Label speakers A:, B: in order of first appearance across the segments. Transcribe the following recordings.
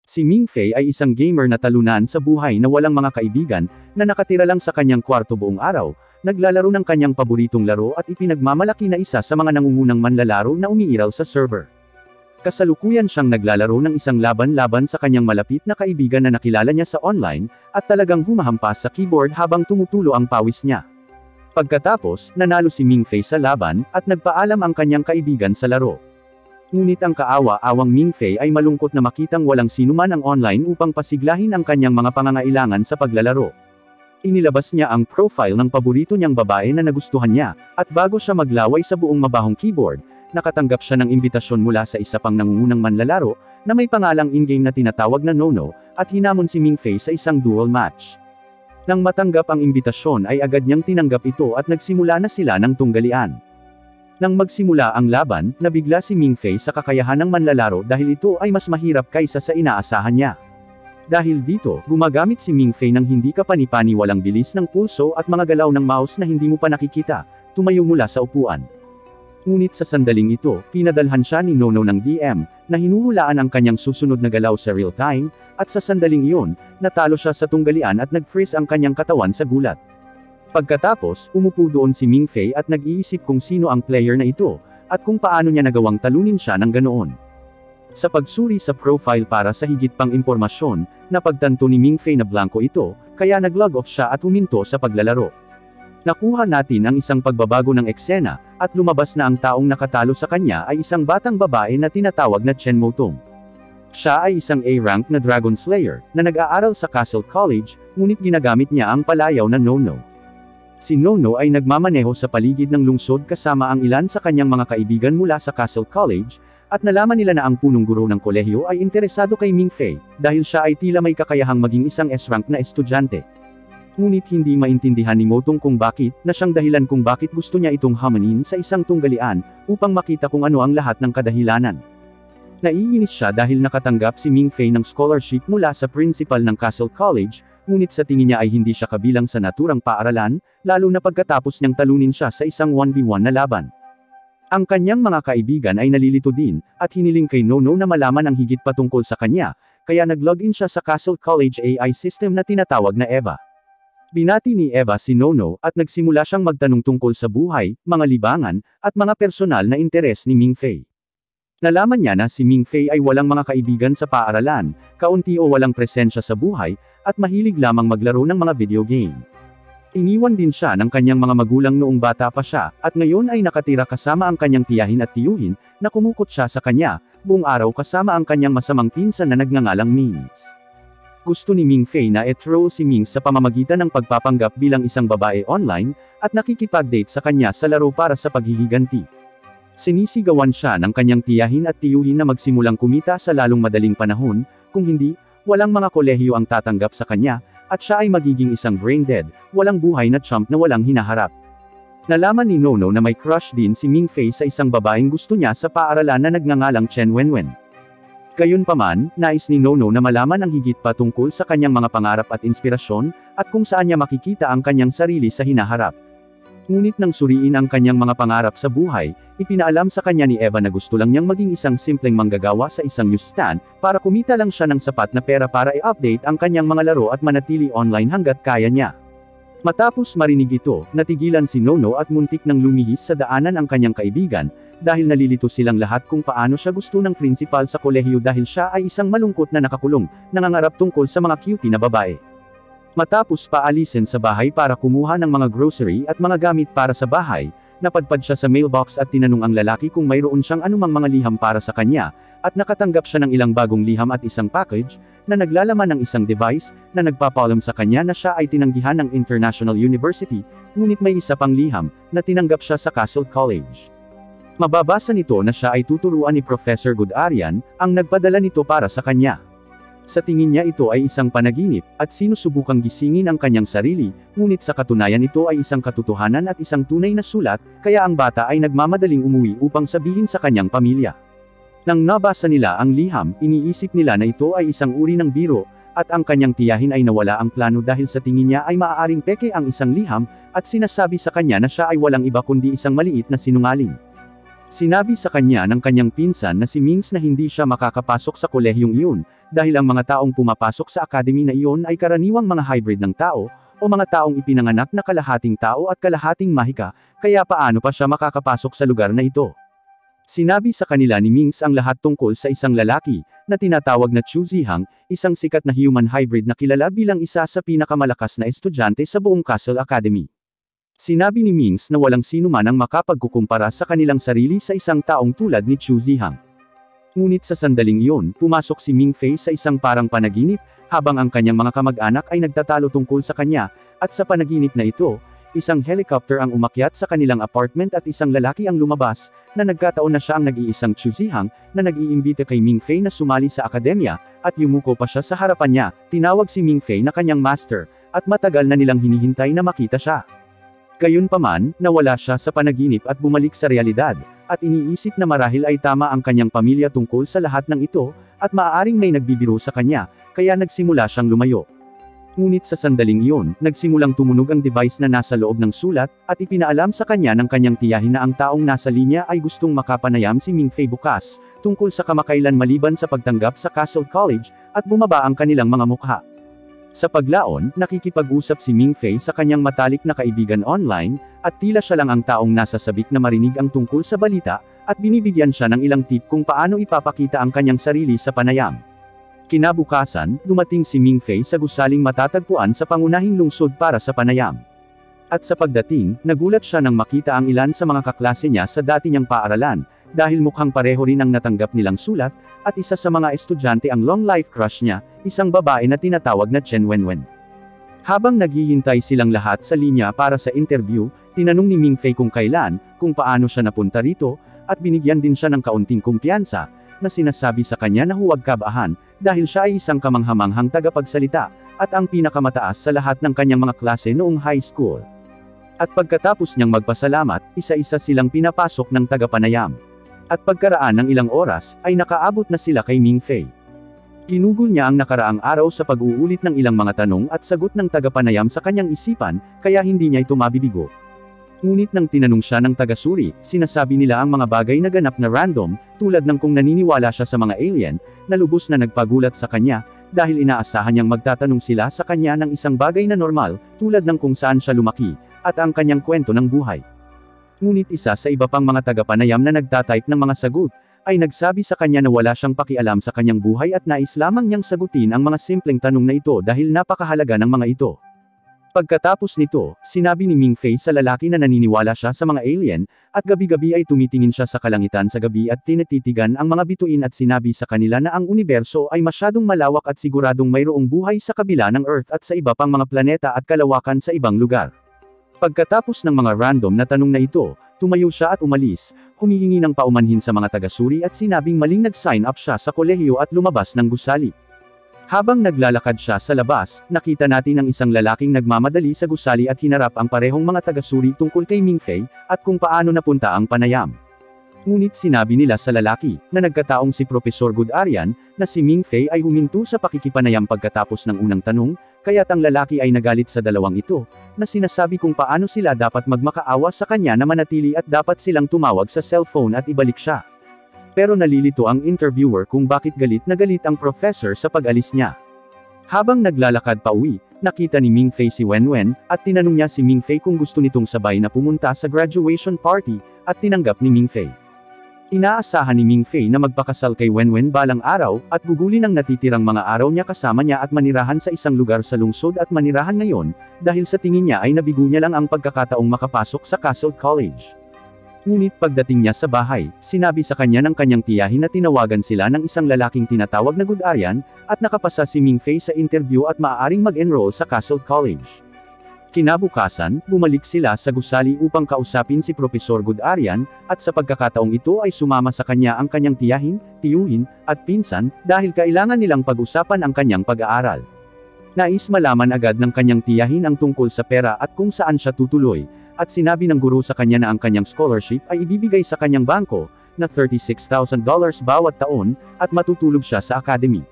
A: Si Ming Fei ay isang gamer na talunan sa buhay na walang mga kaibigan, na nakatira lang sa kanyang kwarto buong araw, naglalaro ng kanyang paboritong laro at ipinagmamalaki na isa sa mga nangungunang manlalaro na umiiral sa server. Kasalukuyan siyang naglalaro ng isang laban-laban sa kanyang malapit na kaibigan na nakilala niya sa online, at talagang humahampas sa keyboard habang tumutulo ang pawis niya. Pagkatapos, nanalo si Ming Fei sa laban, at nagpaalam ang kanyang kaibigan sa laro. Ngunit ang kaawa-awang Ming Fei ay malungkot na makitang walang sinuman ang online upang pasiglahin ang kanyang mga pangangailangan sa paglalaro. Inilabas niya ang profile ng paborito niyang babae na nagustuhan niya, at bago siya maglaway sa buong mabahong keyboard, nakatanggap siya ng imbitasyon mula sa isa pang nangungunang manlalaro, na may pangalang in-game na tinatawag na Nono, at hinamon si Ming Fei sa isang duel match. Nang matanggap ang imbitasyon ay agad niyang tinanggap ito at nagsimula na sila ng tunggalian. Nang magsimula ang laban, nabigla si Ming Fei sa kakayahan ng manlalaro dahil ito ay mas mahirap kaysa sa inaasahan niya. Dahil dito, gumagamit si Ming Fei ng hindi kapani-paniwalang bilis ng pulso at mga galaw ng mouse na hindi mo pa nakikita, tumayo mula sa upuan. Ngunit sa sandaling ito, pinadalhan siya ni Nono ng DM, na hinuhulaan ang kanyang susunod na galaw sa real time, at sa sandaling iyon, natalo siya sa tunggalian at nag-freeze ang kanyang katawan sa gulat. Pagkatapos, umupo doon si Ming Fei at nag-iisip kung sino ang player na ito, at kung paano niya nagawang talunin siya ng ganoon. Sa pagsuri sa profile para sa higit pang impormasyon, napagtanto ni Ming Fei na blanko ito, kaya nag-log off siya at huminto sa paglalaro. Nakuha natin ang isang pagbabago ng eksena, at lumabas na ang taong nakatalo sa kanya ay isang batang babae na tinatawag na Chen Motong. Siya ay isang A-rank na Dragon Slayer, na nag-aaral sa Castle College, ngunit ginagamit niya ang palayaw na Nono. Si Nono ay nagmamaneho sa paligid ng lungsod kasama ang ilan sa kanyang mga kaibigan mula sa Castle College, at nalaman nila na ang punong guro ng kolehiyo ay interesado kay Ming Fei, dahil siya ay tila may kakayahang maging isang S-rank na estudyante. Ngunit hindi maintindihan ni Motong kung bakit, na siyang dahilan kung bakit gusto niya itong hamanin sa isang tunggalian, upang makita kung ano ang lahat ng kadahilanan. Naiinis siya dahil nakatanggap si Ming Fei ng scholarship mula sa principal ng Castle College, ngunit sa tingin niya ay hindi siya kabilang sa naturang paaralan, lalo na pagkatapos niyang talunin siya sa isang 1v1 na laban. Ang kanyang mga kaibigan ay nalilito din, at hiniling kay Nono na malaman ang higit patungkol sa kanya, kaya nag-login siya sa Castle College AI system na tinatawag na Eva. Binati ni Eva si Nono, at nagsimula siyang magtanong tungkol sa buhay, mga libangan, at mga personal na interes ni Ming Fei. Nalaman niya na si Ming Fei ay walang mga kaibigan sa paaralan, kaunti o walang presensya sa buhay, at mahilig lamang maglaro ng mga video game. Iniwan din siya ng kanyang mga magulang noong bata pa siya, at ngayon ay nakatira kasama ang kanyang tiyahin at tiyuhin, na kumukot siya sa kanya, buong araw kasama ang kanyang masamang pinsan na nagngangalang Mings. Gusto ni Ming Fei na e-troll si Mings sa pamamagitan ng pagpapanggap bilang isang babae online, at nakikipag-date sa kanya sa laro para sa paghihiganti. Sinisigawan siya ng kanyang tiyahin at tiyuhin na magsimulang kumita sa lalong madaling panahon, kung hindi, walang mga kolehiyo ang tatanggap sa kanya, at siya ay magiging isang brain-dead, walang buhay na chump na walang hinaharap. Nalaman ni Nono na may crush din si Ming Fei sa isang babaeng gusto niya sa paaralan na nagngangalang Chen Wenwen. Gayunpaman, nais ni Nono na malaman ang higit pa tungkol sa kanyang mga pangarap at inspirasyon, at kung saan niya makikita ang kanyang sarili sa hinaharap. Ngunit nang suriin ang kanyang mga pangarap sa buhay, ipinaalam sa kanya ni Eva na gusto lang niyang maging isang simpleng manggagawa sa isang newsstand, para kumita lang siya ng sapat na pera para i-update ang kanyang mga laro at manatili online hanggat kaya niya. Matapos marinig ito, natigilan si Nono at muntik nang lumihis sa daanan ang kanyang kaibigan, dahil nalilito silang lahat kung paano siya gusto ng principal sa kolehiyo dahil siya ay isang malungkot na nakakulong, nangangarap tungkol sa mga cutie na babae. Matapos paalisin sa bahay para kumuha ng mga grocery at mga gamit para sa bahay, napadpad siya sa mailbox at tinanong ang lalaki kung mayroon siyang anumang mga liham para sa kanya, at nakatanggap siya ng ilang bagong liham at isang package, na naglalaman ng isang device, na nagpapaalam sa kanya na siya ay tinanggihan ng International University, ngunit may isa pang liham, na tinanggap siya sa Castle College. Mababasa nito na siya ay tuturuan ni Professor Gudarian, ang nagpadala nito para sa kanya. Sa tingin niya ito ay isang panaginip, at sinusubukang gisingin ang kanyang sarili, ngunit sa katunayan ito ay isang katotohanan at isang tunay na sulat, kaya ang bata ay nagmamadaling umuwi upang sabihin sa kanyang pamilya. Nang nabasa nila ang liham, iniisip nila na ito ay isang uri ng biro, at ang kanyang tiyahin ay nawala ang plano dahil sa tingin niya ay maaaring peke ang isang liham, at sinasabi sa kanya na siya ay walang iba kundi isang maliit na sinungaling. Sinabi sa kanya ng kanyang pinsan na si Mings na hindi siya makakapasok sa kolehiyong iyon, dahil ang mga taong pumapasok sa academy na iyon ay karaniwang mga hybrid ng tao, o mga taong ipinanganak na kalahating tao at kalahating mahika, kaya paano pa siya makakapasok sa lugar na ito. Sinabi sa kanila ni Mings ang lahat tungkol sa isang lalaki, na tinatawag na Chu Zihang, isang sikat na human hybrid na kilala bilang isa sa pinakamalakas na estudyante sa buong Castle Academy. Sinabi ni Mings na walang sino man ang makapagkukumpara sa kanilang sarili sa isang taong tulad ni Chu Zihang. Ngunit sa sandaling iyon, pumasok si Ming Fei sa isang parang panaginip, habang ang kanyang mga kamag-anak ay nagtatalo tungkol sa kanya, at sa panaginip na ito, isang helicopter ang umakyat sa kanilang apartment at isang lalaki ang lumabas, na nagkataon na siya ang nag-iisang Chu Zihang, na nag-iimbita kay Ming Fei na sumali sa akademya, at yumuko pa siya sa harapan niya, tinawag si Ming Fei na kanyang master, at matagal na nilang hinihintay na makita siya. Gayunpaman, nawala siya sa panaginip at bumalik sa realidad, at iniisip na marahil ay tama ang kanyang pamilya tungkol sa lahat ng ito, at maaaring may nagbibiro sa kanya, kaya nagsimula siyang lumayo. Ngunit sa sandaling iyon, nagsimulang tumunog ang device na nasa loob ng sulat, at ipinaalam sa kanya ng kanyang tiyahin na ang taong nasa linya ay gustong makapanayam si Ming Fei bukas, tungkol sa kamakailan maliban sa pagtanggap sa Castle College, at bumaba ang kanilang mga mukha. Sa paglaon, nakikipag-usap si Ming Fei sa kanyang matalik na kaibigan online, at tila siya lang ang taong nasa sabik na marinig ang tungkol sa balita, at binibigyan siya ng ilang tip kung paano ipapakita ang kanyang sarili sa panayam. Kinabukasan, dumating si Ming Fei sa gusaling matatagpuan sa pangunahing lungsod para sa panayam. At sa pagdating, nagulat siya nang makita ang ilan sa mga kaklase niya sa dati niyang paaralan, dahil mukhang pareho rin ang natanggap nilang sulat, at isa sa mga estudyante ang long-life crush niya, isang babae na tinatawag na Chen Wenwen. Habang naghihintay silang lahat sa linya para sa interview, tinanong ni Ming Fei kung kailan, kung paano siya napunta rito, at binigyan din siya ng kaunting kumpiyansa, na sinasabi sa kanya na huwag kabahan, dahil siya ay isang kamanghamanghang tagapagsalita, at ang pinakamataas sa lahat ng kanyang mga klase noong high school. At pagkatapos niyang magpasalamat, isa-isa silang pinapasok ng tagapanayam. At pagkaraan ng ilang oras, ay nakaabot na sila kay Ming Fei. Ginugol niya ang nakaraang araw sa pag-uulit ng ilang mga tanong at sagot ng tagapanayam sa kanyang isipan, kaya hindi niya ito mabibigo. Ngunit nang tinanong siya ng tagasuri, sinasabi nila ang mga bagay na ganap na random, tulad ng kung naniniwala siya sa mga alien, na lubos na nagpagulat sa kanya, dahil inaasahan niyang magtatanong sila sa kanya ng isang bagay na normal, tulad ng kung saan siya lumaki, at ang kanyang kwento ng buhay. Ngunit isa sa iba pang mga tagapanayam na nagtatype ng mga sagot, ay nagsabi sa kanya na wala siyang pakialam sa kanyang buhay at nais lamang niyang sagutin ang mga simpleng tanong na ito dahil napakahalaga ng mga ito. Pagkatapos nito, sinabi ni Ming Fei sa lalaki na naniniwala siya sa mga alien, at gabi-gabi ay tumitingin siya sa kalangitan sa gabi at tinititigan ang mga bituin at sinabi sa kanila na ang universo ay masyadong malawak at siguradong mayroong buhay sa kabila ng Earth at sa iba pang mga planeta at kalawakan sa ibang lugar. Pagkatapos ng mga random na tanong na ito, tumayo siya at umalis, humihingi ng paumanhin sa mga tagasuri at sinabing maling nag-sign up siya sa kolehiyo at lumabas ng gusali. Habang naglalakad siya sa labas, nakita natin ang isang lalaking nagmamadali sa gusali at hinarap ang parehong mga tagasuri tungkol kay Ming Fei, at kung paano napunta ang panayam. Ngunit sinabi nila sa lalaki, na nagkataong si Professor Gudarian, na si Ming Fei ay huminto sa pakikipanayam pagkatapos ng unang tanong, kaya't ang lalaki ay nagalit sa dalawang ito, na sinasabi kung paano sila dapat magmakaawa sa kanya na manatili at dapat silang tumawag sa cellphone at ibalik siya. Pero nalilito ang interviewer kung bakit galit na galit ang professor sa pag-alis niya. Habang naglalakad pa uwi, nakita ni Ming Fei si Wenwen, at tinanong niya si Ming Fei kung gusto nitong sabay na pumunta sa graduation party, at tinanggap ni Ming Fei. Inaasahan ni Ming Fei na magpakasal kay Wenwen balang araw, at gugulin ang natitirang mga araw niya kasama niya at manirahan sa isang lugar sa lungsod at manirahan ngayon, dahil sa tingin niya ay nabigo niya lang ang pagkakataong makapasok sa Castle College. Ngunit pagdating niya sa bahay, sinabi sa kanya ng kanyang tiyahin na tinawagan sila ng isang lalaking tinatawag na Gudarian, at nakapasa si Ming Fei sa interview at maaaring mag-enroll sa Castle College. Kinabukasan, bumalik sila sa gusali upang kausapin si Professor Gudarian, at sa pagkakataong ito ay sumama sa kanya ang kanyang tiyahin, tiyuhin, at pinsan, dahil kailangan nilang pag-usapan ang kanyang pag-aaral. Nais malaman agad ng kanyang tiyahin ang tungkol sa pera at kung saan siya tutuloy, at sinabi ng guro sa kanya na ang kanyang scholarship ay ibibigay sa kanyang bangko, na $36,000 bawat taon, at matutulog siya sa academy.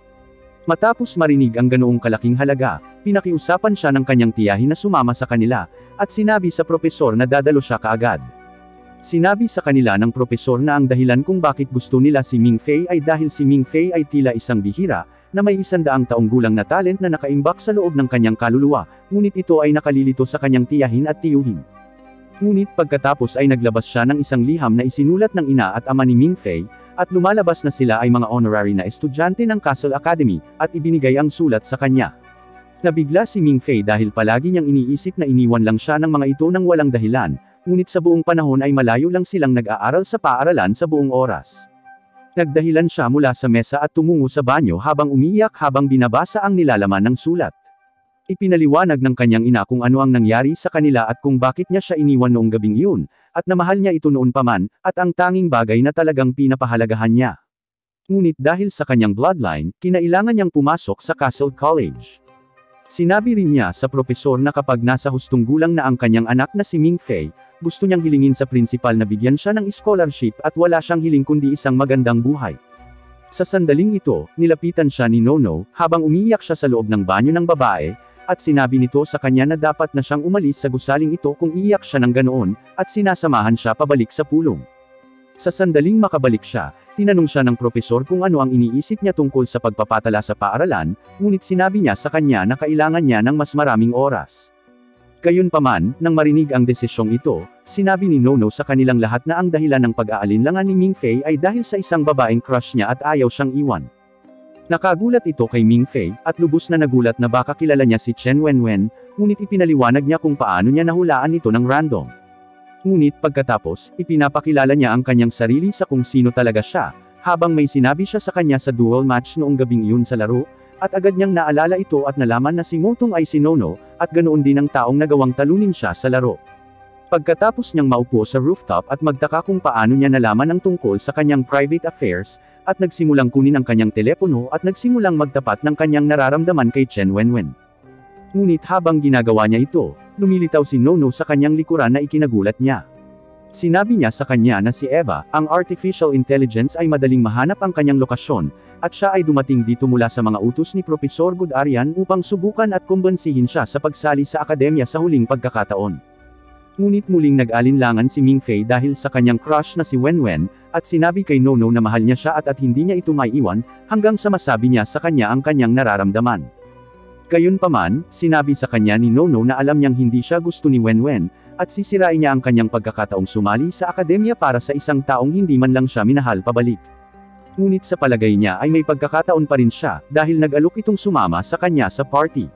A: Matapos marinig ang ganoong kalaking halaga, pinakiusapan siya ng kanyang tiyahin na sumama sa kanila, at sinabi sa propesor na dadalo siya kaagad. Sinabi sa kanila ng propesor na ang dahilan kung bakit gusto nila si Mingfei ay dahil si Mingfei ay tila isang bihira, na may 100 taong gulang na talent na nakaimbak sa loob ng kanyang kaluluwa, ngunit ito ay nakalilito sa kanyang tiyahin at tiyuhin. Ngunit pagkatapos ay naglabas siya ng isang liham na isinulat ng ina at ama ni Mingfei, at lumalabas na sila ay mga honorary na estudyante ng Castle Academy, at ibinigay ang sulat sa kanya. Nabigla si Mingfei dahil palagi niyang iniisip na iniwan lang siya ng mga ito nang walang dahilan, ngunit sa buong panahon ay malayo lang silang nag-aaral sa paaralan sa buong oras. Nagdahilan siya mula sa mesa at tumungo sa banyo habang umiiyak habang binabasa ang nilalaman ng sulat. Ipinaliwanag ng kanyang ina kung ano ang nangyari sa kanila at kung bakit niya siya iniwan noong gabing iyon, at na mahal niya ito noon pa man, at ang tanging bagay na talagang pinapahalagahan niya. Ngunit dahil sa kanyang bloodline, kinailangan niyang pumasok sa Castle College. Sinabi rin niya sa propesor na kapag nasa hustong gulang na ang kanyang anak na si Mingfei, gusto niyang hilingin sa principal na bigyan siya ng scholarship at wala siyang hiling kundi isang magandang buhay. Sa sandaling ito, nilapitan siya ni Nono, habang umiiyak siya sa loob ng banyo ng babae, at sinabi nito sa kanya na dapat na siyang umalis sa gusaling ito kung iiyak siya ng ganoon, at sinasamahan siya pabalik sa pulong. Sa sandaling makabalik siya, tinanong siya ng propesor kung ano ang iniisip niya tungkol sa pagpapatala sa paaralan, ngunit sinabi niya sa kanya na kailangan niya ng mas maraming oras. Gayunpaman, nang marinig ang desisyong ito, sinabi ni Nono sa kanilang lahat na ang dahilan ng pag-aalinlangan ni Mingfei ay dahil sa isang babaeng crush niya at ayaw siyang iwan. Nakagulat ito kay Mingfei, at lubos na nagulat na baka kilala niya si Chen Wenwen, ngunit ipinaliwanag niya kung paano niya nahulaan ito ng random. Ngunit pagkatapos, ipinapakilala niya ang kanyang sarili sa kung sino talaga siya, habang may sinabi siya sa kanya sa duel match noong gabing iyon sa laro, at agad niyang naalala ito at nalaman na si Motong ay si Nono, at ganoon din ang taong nagawang talunin siya sa laro. Pagkatapos niyang maupo sa rooftop at magtaka kung paano niya nalaman ang tungkol sa kanyang private affairs, at nagsimulang kunin ang kanyang telepono at nagsimulang magtapat ng kanyang nararamdaman kay Chen Wenwen. Ngunit habang ginagawa niya ito, lumilitaw si Nono sa kanyang likuran na ikinagulat niya. Sinabi niya sa kanya na si Eva, ang artificial intelligence ay madaling mahanap ang kanyang lokasyon, at siya ay dumating dito mula sa mga utos ni Profesor Gudarian upang subukan at kumbansihin siya sa pagsali sa akademya sa huling pagkakataon. Ngunit muling nag-alinlangan si Mingfei dahil sa kanyang crush na si Wenwen, at sinabi kay Nono na mahal niya siya at hindi niya ito maiiwan, hanggang sa masabi niya sa kanya ang kanyang nararamdaman. Gayunpaman, sinabi sa kanya ni Nono na alam niyang hindi siya gusto ni Wenwen, at sisirain niya ang kanyang pagkakataong sumali sa akademya para sa isang taong hindi man lang siya minahal pabalik. Ngunit sa palagay niya ay may pagkakataon pa rin siya, dahil nag-alok itong sumama sa kanya sa party.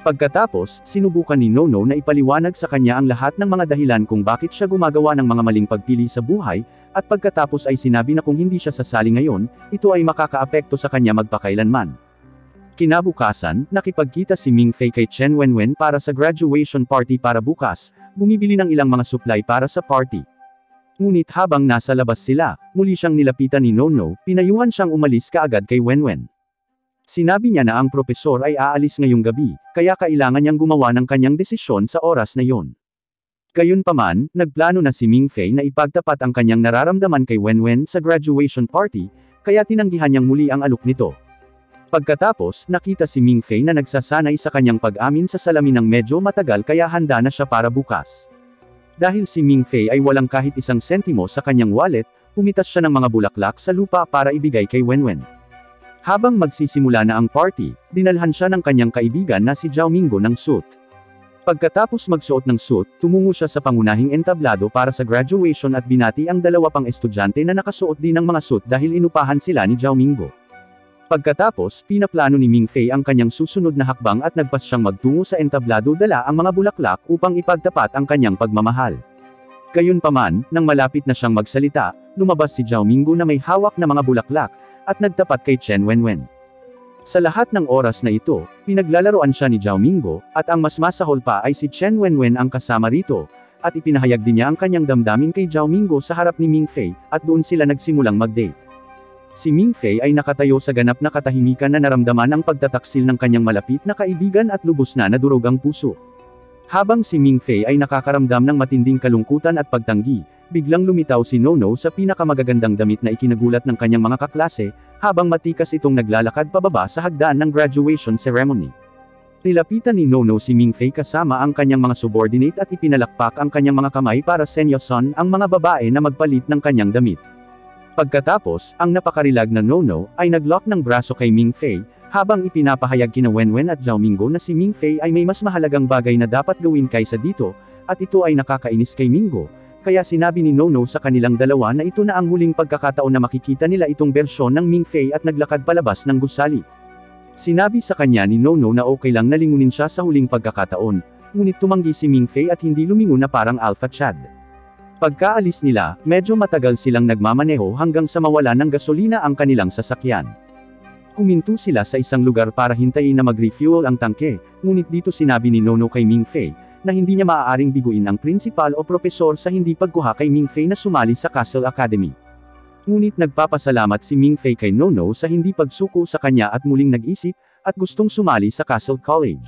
A: Pagkatapos, sinubukan ni Nono na ipaliwanag sa kanya ang lahat ng mga dahilan kung bakit siya gumagawa ng mga maling pagpili sa buhay, at pagkatapos ay sinabi na kung hindi siya sasali ngayon, ito ay makakaapekto sa kanya magpakailanman. Kinabukasan, nakipagkita si Mingfei kay Chen Wenwen para sa graduation party para bukas, bumibili ng ilang mga supply para sa party. Ngunit habang nasa labas sila, muli siyang nilapitan ni Nono, pinayuhan siyang umalis kaagad kay Wenwen. Sinabi niya na ang propesor ay aalis ngayong gabi, kaya kailangan niyang gumawa ng kanyang desisyon sa oras na iyon. Gayunpaman, nagplano na si Mingfei na ipagtapat ang kanyang nararamdaman kay Wenwen sa graduation party, kaya tinanggihan niyang muli ang alok nito. Pagkatapos, nakita si Mingfei na nagsasanay sa kanyang pag-amin sa salamin ng medyo matagal kaya handa na siya para bukas. Dahil si Mingfei ay walang kahit isang sentimo sa kanyang wallet, pumitas siya ng mga bulaklak sa lupa para ibigay kay Wenwen. Habang magsisimula na ang party, dinalhan siya ng kanyang kaibigan na si Zhao Minggo ng suit. Pagkatapos magsuot ng suit, tumungo siya sa pangunahing entablado para sa graduation at binati ang dalawa pang estudyante na nakasuot din ng mga suit dahil inupahan sila ni Zhao Minggo. Pagkatapos, pinaplano ni Mingfei ang kanyang susunod na hakbang at nagpas siyang magtungo sa entablado dala ang mga bulaklak upang ipagtapat ang kanyang pagmamahal. Gayunpaman, nang malapit na siyang magsalita, lumabas si Zhao Minggo na may hawak na mga bulaklak, at nagtapat kay Chen Wenwen. Sa lahat ng oras na ito, pinaglalaroan siya ni Zhao Minggo, at ang mas masahol pa ay si Chen Wenwen ang kasama rito, at ipinahayag din niya ang kanyang damdamin kay Zhao Minggo sa harap ni Mingfei, at doon sila nagsimulang mag-date. Si Mingfei ay nakatayo sa ganap na katahimikan na naramdaman ang pagtataksil ng kanyang malapit na kaibigan at lubos na nadurog ang puso. Habang si Mingfei ay nakakaramdam ng matinding kalungkutan at pagtanggi, biglang lumitaw si Nono sa pinakamagagandang damit na ikinagulat ng kanyang mga kaklase, habang matikas itong naglalakad pababa sa hagdan ng graduation ceremony. Nilapitan ni Nono si Mingfei kasama ang kanyang mga subordinate at ipinalakpak ang kanyang mga kamay para senyoson ang mga babae na magpalit ng kanyang damit. Pagkatapos, ang napakarilag na Nono ay naglock ng braso kay Mingfei, habang ipinapahayag kina Wenwen at Zhao Minggo na si Mingfei ay may mas mahalagang bagay na dapat gawin kaysa dito, at ito ay nakakainis kay Minggo, kaya sinabi ni Nono sa kanilang dalawa na ito na ang huling pagkakataon na makikita nila itong bersyon ng Mingfei at naglakad palabas ng gusali. Sinabi sa kanya ni Nono na okay lang na lingunin siya sa huling pagkakataon, ngunit tumanggi si Mingfei at hindi lumingon na parang alpha chad. Pagkaalis nila, medyo matagal silang nagmamaneho hanggang sa mawala ng gasolina ang kanilang sasakyan. Huminto sila sa isang lugar para hintayin na mag-refuel ang tangke, ngunit dito sinabi ni Nono kay Mingfei, na hindi niya maaaring biguin ang principal o propesor sa hindi pagkuha kay Mingfei na sumali sa Castle Academy. Ngunit nagpapasalamat si Mingfei kay Nono sa hindi pagsuko sa kanya at muling nag-isip, at gustong sumali sa Castle College.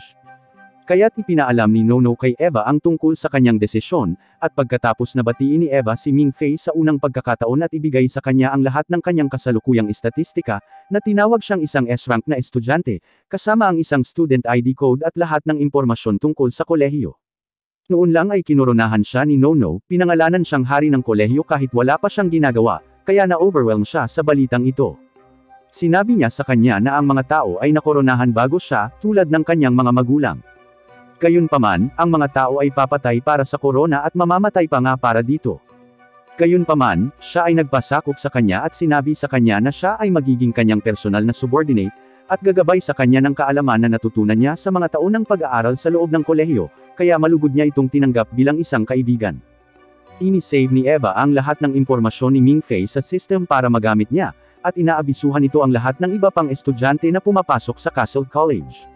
A: Kaya't ipinaalam ni Nono kay Eva ang tungkol sa kanyang desisyon, at pagkatapos na batiin ni Eva si Mingfei sa unang pagkakataon at ibigay sa kanya ang lahat ng kanyang kasalukuyang estatistika, na tinawag siyang isang S-rank na estudyante, kasama ang isang student ID code at lahat ng impormasyon tungkol sa kolehiyo. Noon lang ay kinoronahan siya ni Nono, pinangalanan siyang hari ng kolehiyo kahit wala pa siyang ginagawa, kaya na-overwhelm siya sa balitang ito. Sinabi niya sa kanya na ang mga tao ay nakoronahan bago siya, tulad ng kanyang mga magulang. Gayunpaman, ang mga tao ay papatay para sa korona at mamamatay pa nga para dito. Gayunpaman, siya ay nagpasakop sa kanya at sinabi sa kanya na siya ay magiging kanyang personal na subordinate, at gagabay sa kanya ng kaalaman na natutunan niya sa mga taon ng pag-aaral sa loob ng kolehiyo, kaya malugod niya itong tinanggap bilang isang kaibigan. Ini-save ni Eva ang lahat ng impormasyon ni Mingfei sa system para magamit niya, at inaabisuhan ito ang lahat ng iba pang estudyante na pumapasok sa Castle College.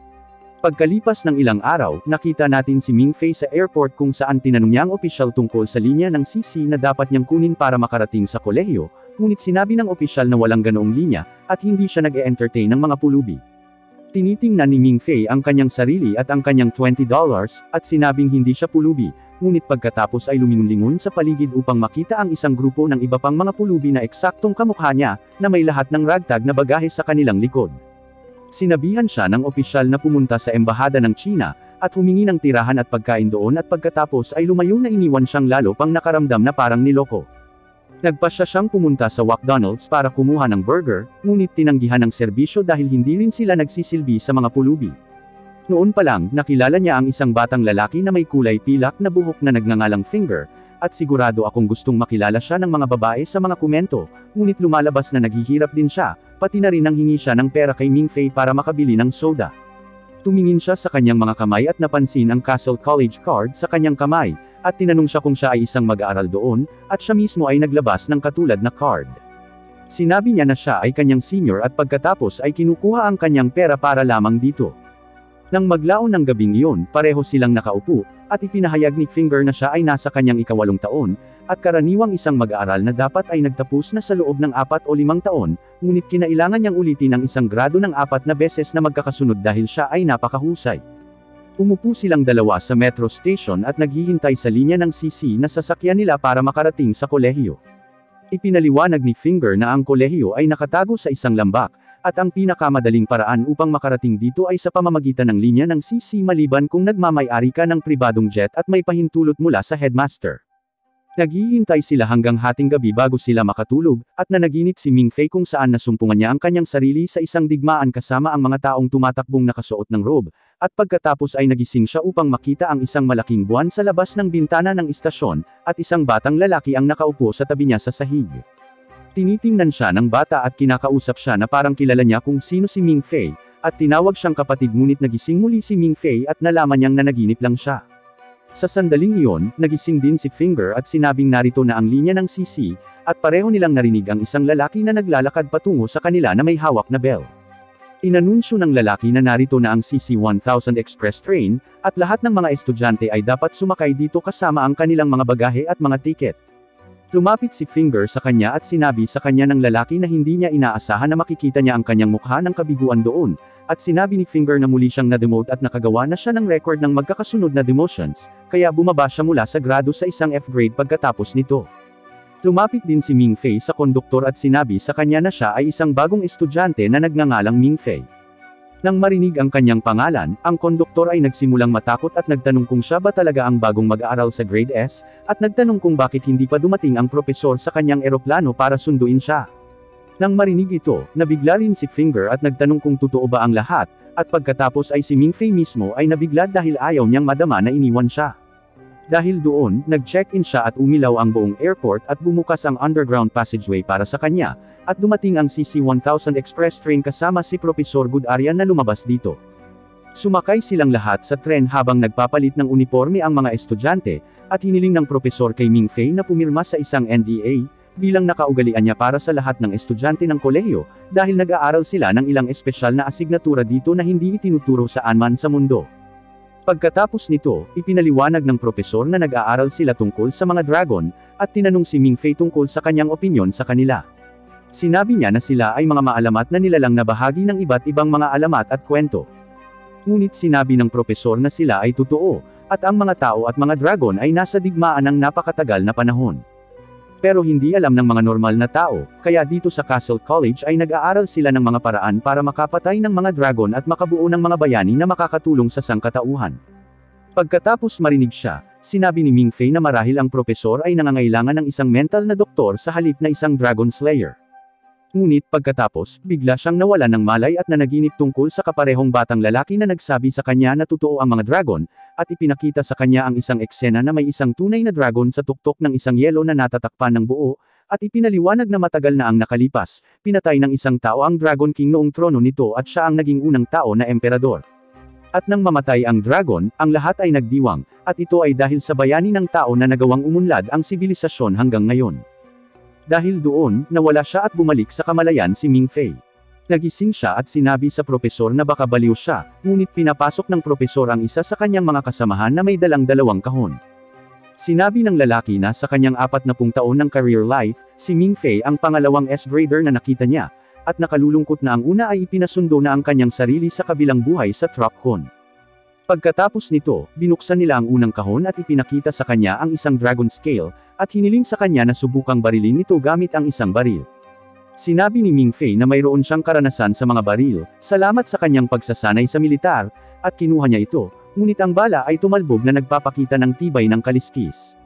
A: Pagkalipas ng ilang araw, nakita natin si Mingfei sa airport kung saan tinanong niya ang opisyal tungkol sa linya ng CC na dapat niyang kunin para makarating sa kolehiyo, ngunit sinabi ng opisyal na walang ganoong linya, at hindi siya nag-e-entertain ng mga pulubi. Tinitingnan ni Mingfei ang kanyang sarili at ang kanyang $20, at sinabing hindi siya pulubi, ngunit pagkatapos ay lumingon-lingon sa paligid upang makita ang isang grupo ng iba pang mga pulubi na eksaktong kamukha niya, na may lahat ng ragtag na bagahe sa kanilang likod. Sinabihan siya ng opisyal na pumunta sa embahada ng China, at humingi ng tirahan at pagkain doon at pagkatapos ay lumayo na iniwan siyang lalo pang nakaramdam na parang niloko. Nagpasya siyang pumunta sa McDonald's para kumuha ng burger, ngunit tinanggihan ng serbisyo dahil hindi rin sila nagsisilbi sa mga pulubi. Noon pa lang, nakilala niya ang isang batang lalaki na may kulay pilak na buhok na nagngangalang Finger, at sigurado akong gustong makilala siya ng mga babae sa mga komento, ngunit lumalabas na naghihirap din siya, pati na rin nang hingi siya ng pera kay Mingfei para makabili ng soda. Tumingin siya sa kanyang mga kamay at napansin ang Castle College card sa kanyang kamay, at tinanong siya kung siya ay isang mag-aaral doon, at siya mismo ay naglabas ng katulad na card. Sinabi niya na siya ay kanyang senior at pagkatapos ay kinukuha ang kanyang pera para lamang dito. Nang maglaon ng gabing iyon, pareho silang nakaupo, at ipinahayag ni Finger na siya ay nasa kanyang ika-8 taon, at karaniwang isang mag-aaral na dapat ay nagtapos na sa loob ng 4 o 5 taon, ngunit kinailangan niyang ulitin ang isang grado ng 4 na beses na magkakasunod dahil siya ay napakahusay. Umupo silang dalawa sa metro station at naghihintay sa linya ng CC na sasakyan nila para makarating sa kolehiyo. Ipinaliwanag ni Finger na ang kolehiyo ay nakatago sa isang lambak, at ang pinakamadaling paraan upang makarating dito ay sa pamamagitan ng linya ng CC maliban kung nagmamay-ari ka ng pribadong jet at may pahintulot mula sa headmaster. Naghihintay sila hanggang hating gabi bago sila makatulog, at nanaginip si Mingfei kung saan nasumpungan niya ang kanyang sarili sa isang digmaan kasama ang mga taong tumatakbong nakasuot ng robe, at pagkatapos ay nagising siya upang makita ang isang malaking buwan sa labas ng bintana ng istasyon, at isang batang lalaki ang nakaupo sa tabi niya sa sahig. Tinitingnan siya ng bata at kinakausap siya na parang kilala niya kung sino si Mingfei, at tinawag siyang kapatid ngunit nagising muli si Mingfei at nalaman niyang nanaginip lang siya. Sa sandaling iyon, nagising din si Finger at sinabing narito na ang linya ng CC, at pareho nilang narinig ang isang lalaki na naglalakad patungo sa kanila na may hawak na bell. Inanunsyo ng lalaki na narito na ang CC-1000 Express Train, at lahat ng mga estudyante ay dapat sumakay dito kasama ang kanilang mga bagahe at mga tiket. Lumapit si Finger sa kanya at sinabi sa kanya ng lalaki na hindi niya inaasahan na makikita niya ang kanyang mukha ng kabiguan doon, at sinabi ni Finger na muli siyang na-demote at nakagawa na siya ng record ng magkakasunod na demotions, kaya bumaba siya mula sa grado sa isang F grade pagkatapos nito. Lumapit din si Mingfei sa konduktor at sinabi sa kanya na siya ay isang bagong estudyante na nagngangalang Mingfei. Nang marinig ang kanyang pangalan, ang konduktor ay nagsimulang matakot at nagtanong kung siya ba talaga ang bagong mag-aaral sa grade S, at nagtanong kung bakit hindi pa dumating ang propesor sa kanyang eroplano para sunduin siya. Nang marinig ito, nabigla rin si Finger at nagtanong kung totoo ba ang lahat, at pagkatapos ay si Mingfei mismo ay nabigla dahil ayaw niyang madama na iniwan siya. Dahil doon, nag-check-in siya at umilaw ang buong airport at bumukas ang underground passageway para sa kanya, at dumating ang CC-1000 Express train kasama si Professor Gudarian na lumabas dito. Sumakay silang lahat sa tren habang nagpapalit ng uniforme ang mga estudyante, at hiniling ng propesor kay Mingfei na pumirma sa isang NDA, bilang nakaugalian niya para sa lahat ng estudyante ng kolehiyo, dahil nag-aaral sila ng ilang espesyal na asignatura dito na hindi itinuturo saan man sa mundo. Pagkatapos nito, ipinaliwanag ng propesor na nag-aaral sila tungkol sa mga dragon, at tinanong si Mingfei tungkol sa kanyang opinyon sa kanila. Sinabi niya na sila ay mga maalamat na nilalang na bahagi ng iba't ibang mga alamat at kwento. Ngunit sinabi ng propesor na sila ay totoo, at ang mga tao at mga dragon ay nasa digmaan ng napakatagal na panahon. Pero hindi alam ng mga normal na tao, kaya dito sa Castle College ay nag-aaral sila ng mga paraan para makapatay ng mga dragon at makabuo ng mga bayani na makakatulong sa sangkatauhan. Pagkatapos marinig siya, sinabi ni Mingfei na marahil ang propesor ay nangangailangan ng isang mental na doktor sa halip na isang dragon slayer. Ngunit pagkatapos, bigla siyang nawalan ng malay at nanaginip tungkol sa kaparehong batang lalaki na nagsabi sa kanya na totoo ang mga dragon, at ipinakita sa kanya ang isang eksena na may isang tunay na dragon sa tuktok ng isang yelo na natatakpan ng buo, at ipinaliwanag na matagal na ang nakalipas, pinatay ng isang tao ang Dragon King noong trono nito at siya ang naging unang tao na emperador. At nang mamatay ang dragon, ang lahat ay nagdiwang, at ito ay dahil sa bayani ng tao na nagawang umunlad ang sibilisasyon hanggang ngayon. Dahil doon, nawala siya at bumalik sa kamalayan si Mingfei. Nagising siya at sinabi sa propesor na baka baliw siya, ngunit pinapasok ng propesor ang isa sa kanyang mga kasamahan na may dalang 2 kahon. Sinabi ng lalaki na sa kanyang 40 taon ng career life, si Mingfei ang pangalawang S-grader na nakita niya, at nakalulungkot na ang una ay ipinasundo na ang kanyang sarili sa kabilang buhay sa truck con. Pagkatapos nito, binuksan nila ang unang kahon at ipinakita sa kanya ang isang dragon scale, at hiniling sa kanya na subukang barilin ito gamit ang isang baril. Sinabi ni Mingfei na mayroon siyang karanasan sa mga baril, salamat sa kanyang pagsasanay sa militar, at kinuha niya ito, ngunit ang bala ay tumalbog na nagpapakita ng tibay ng kaliskis.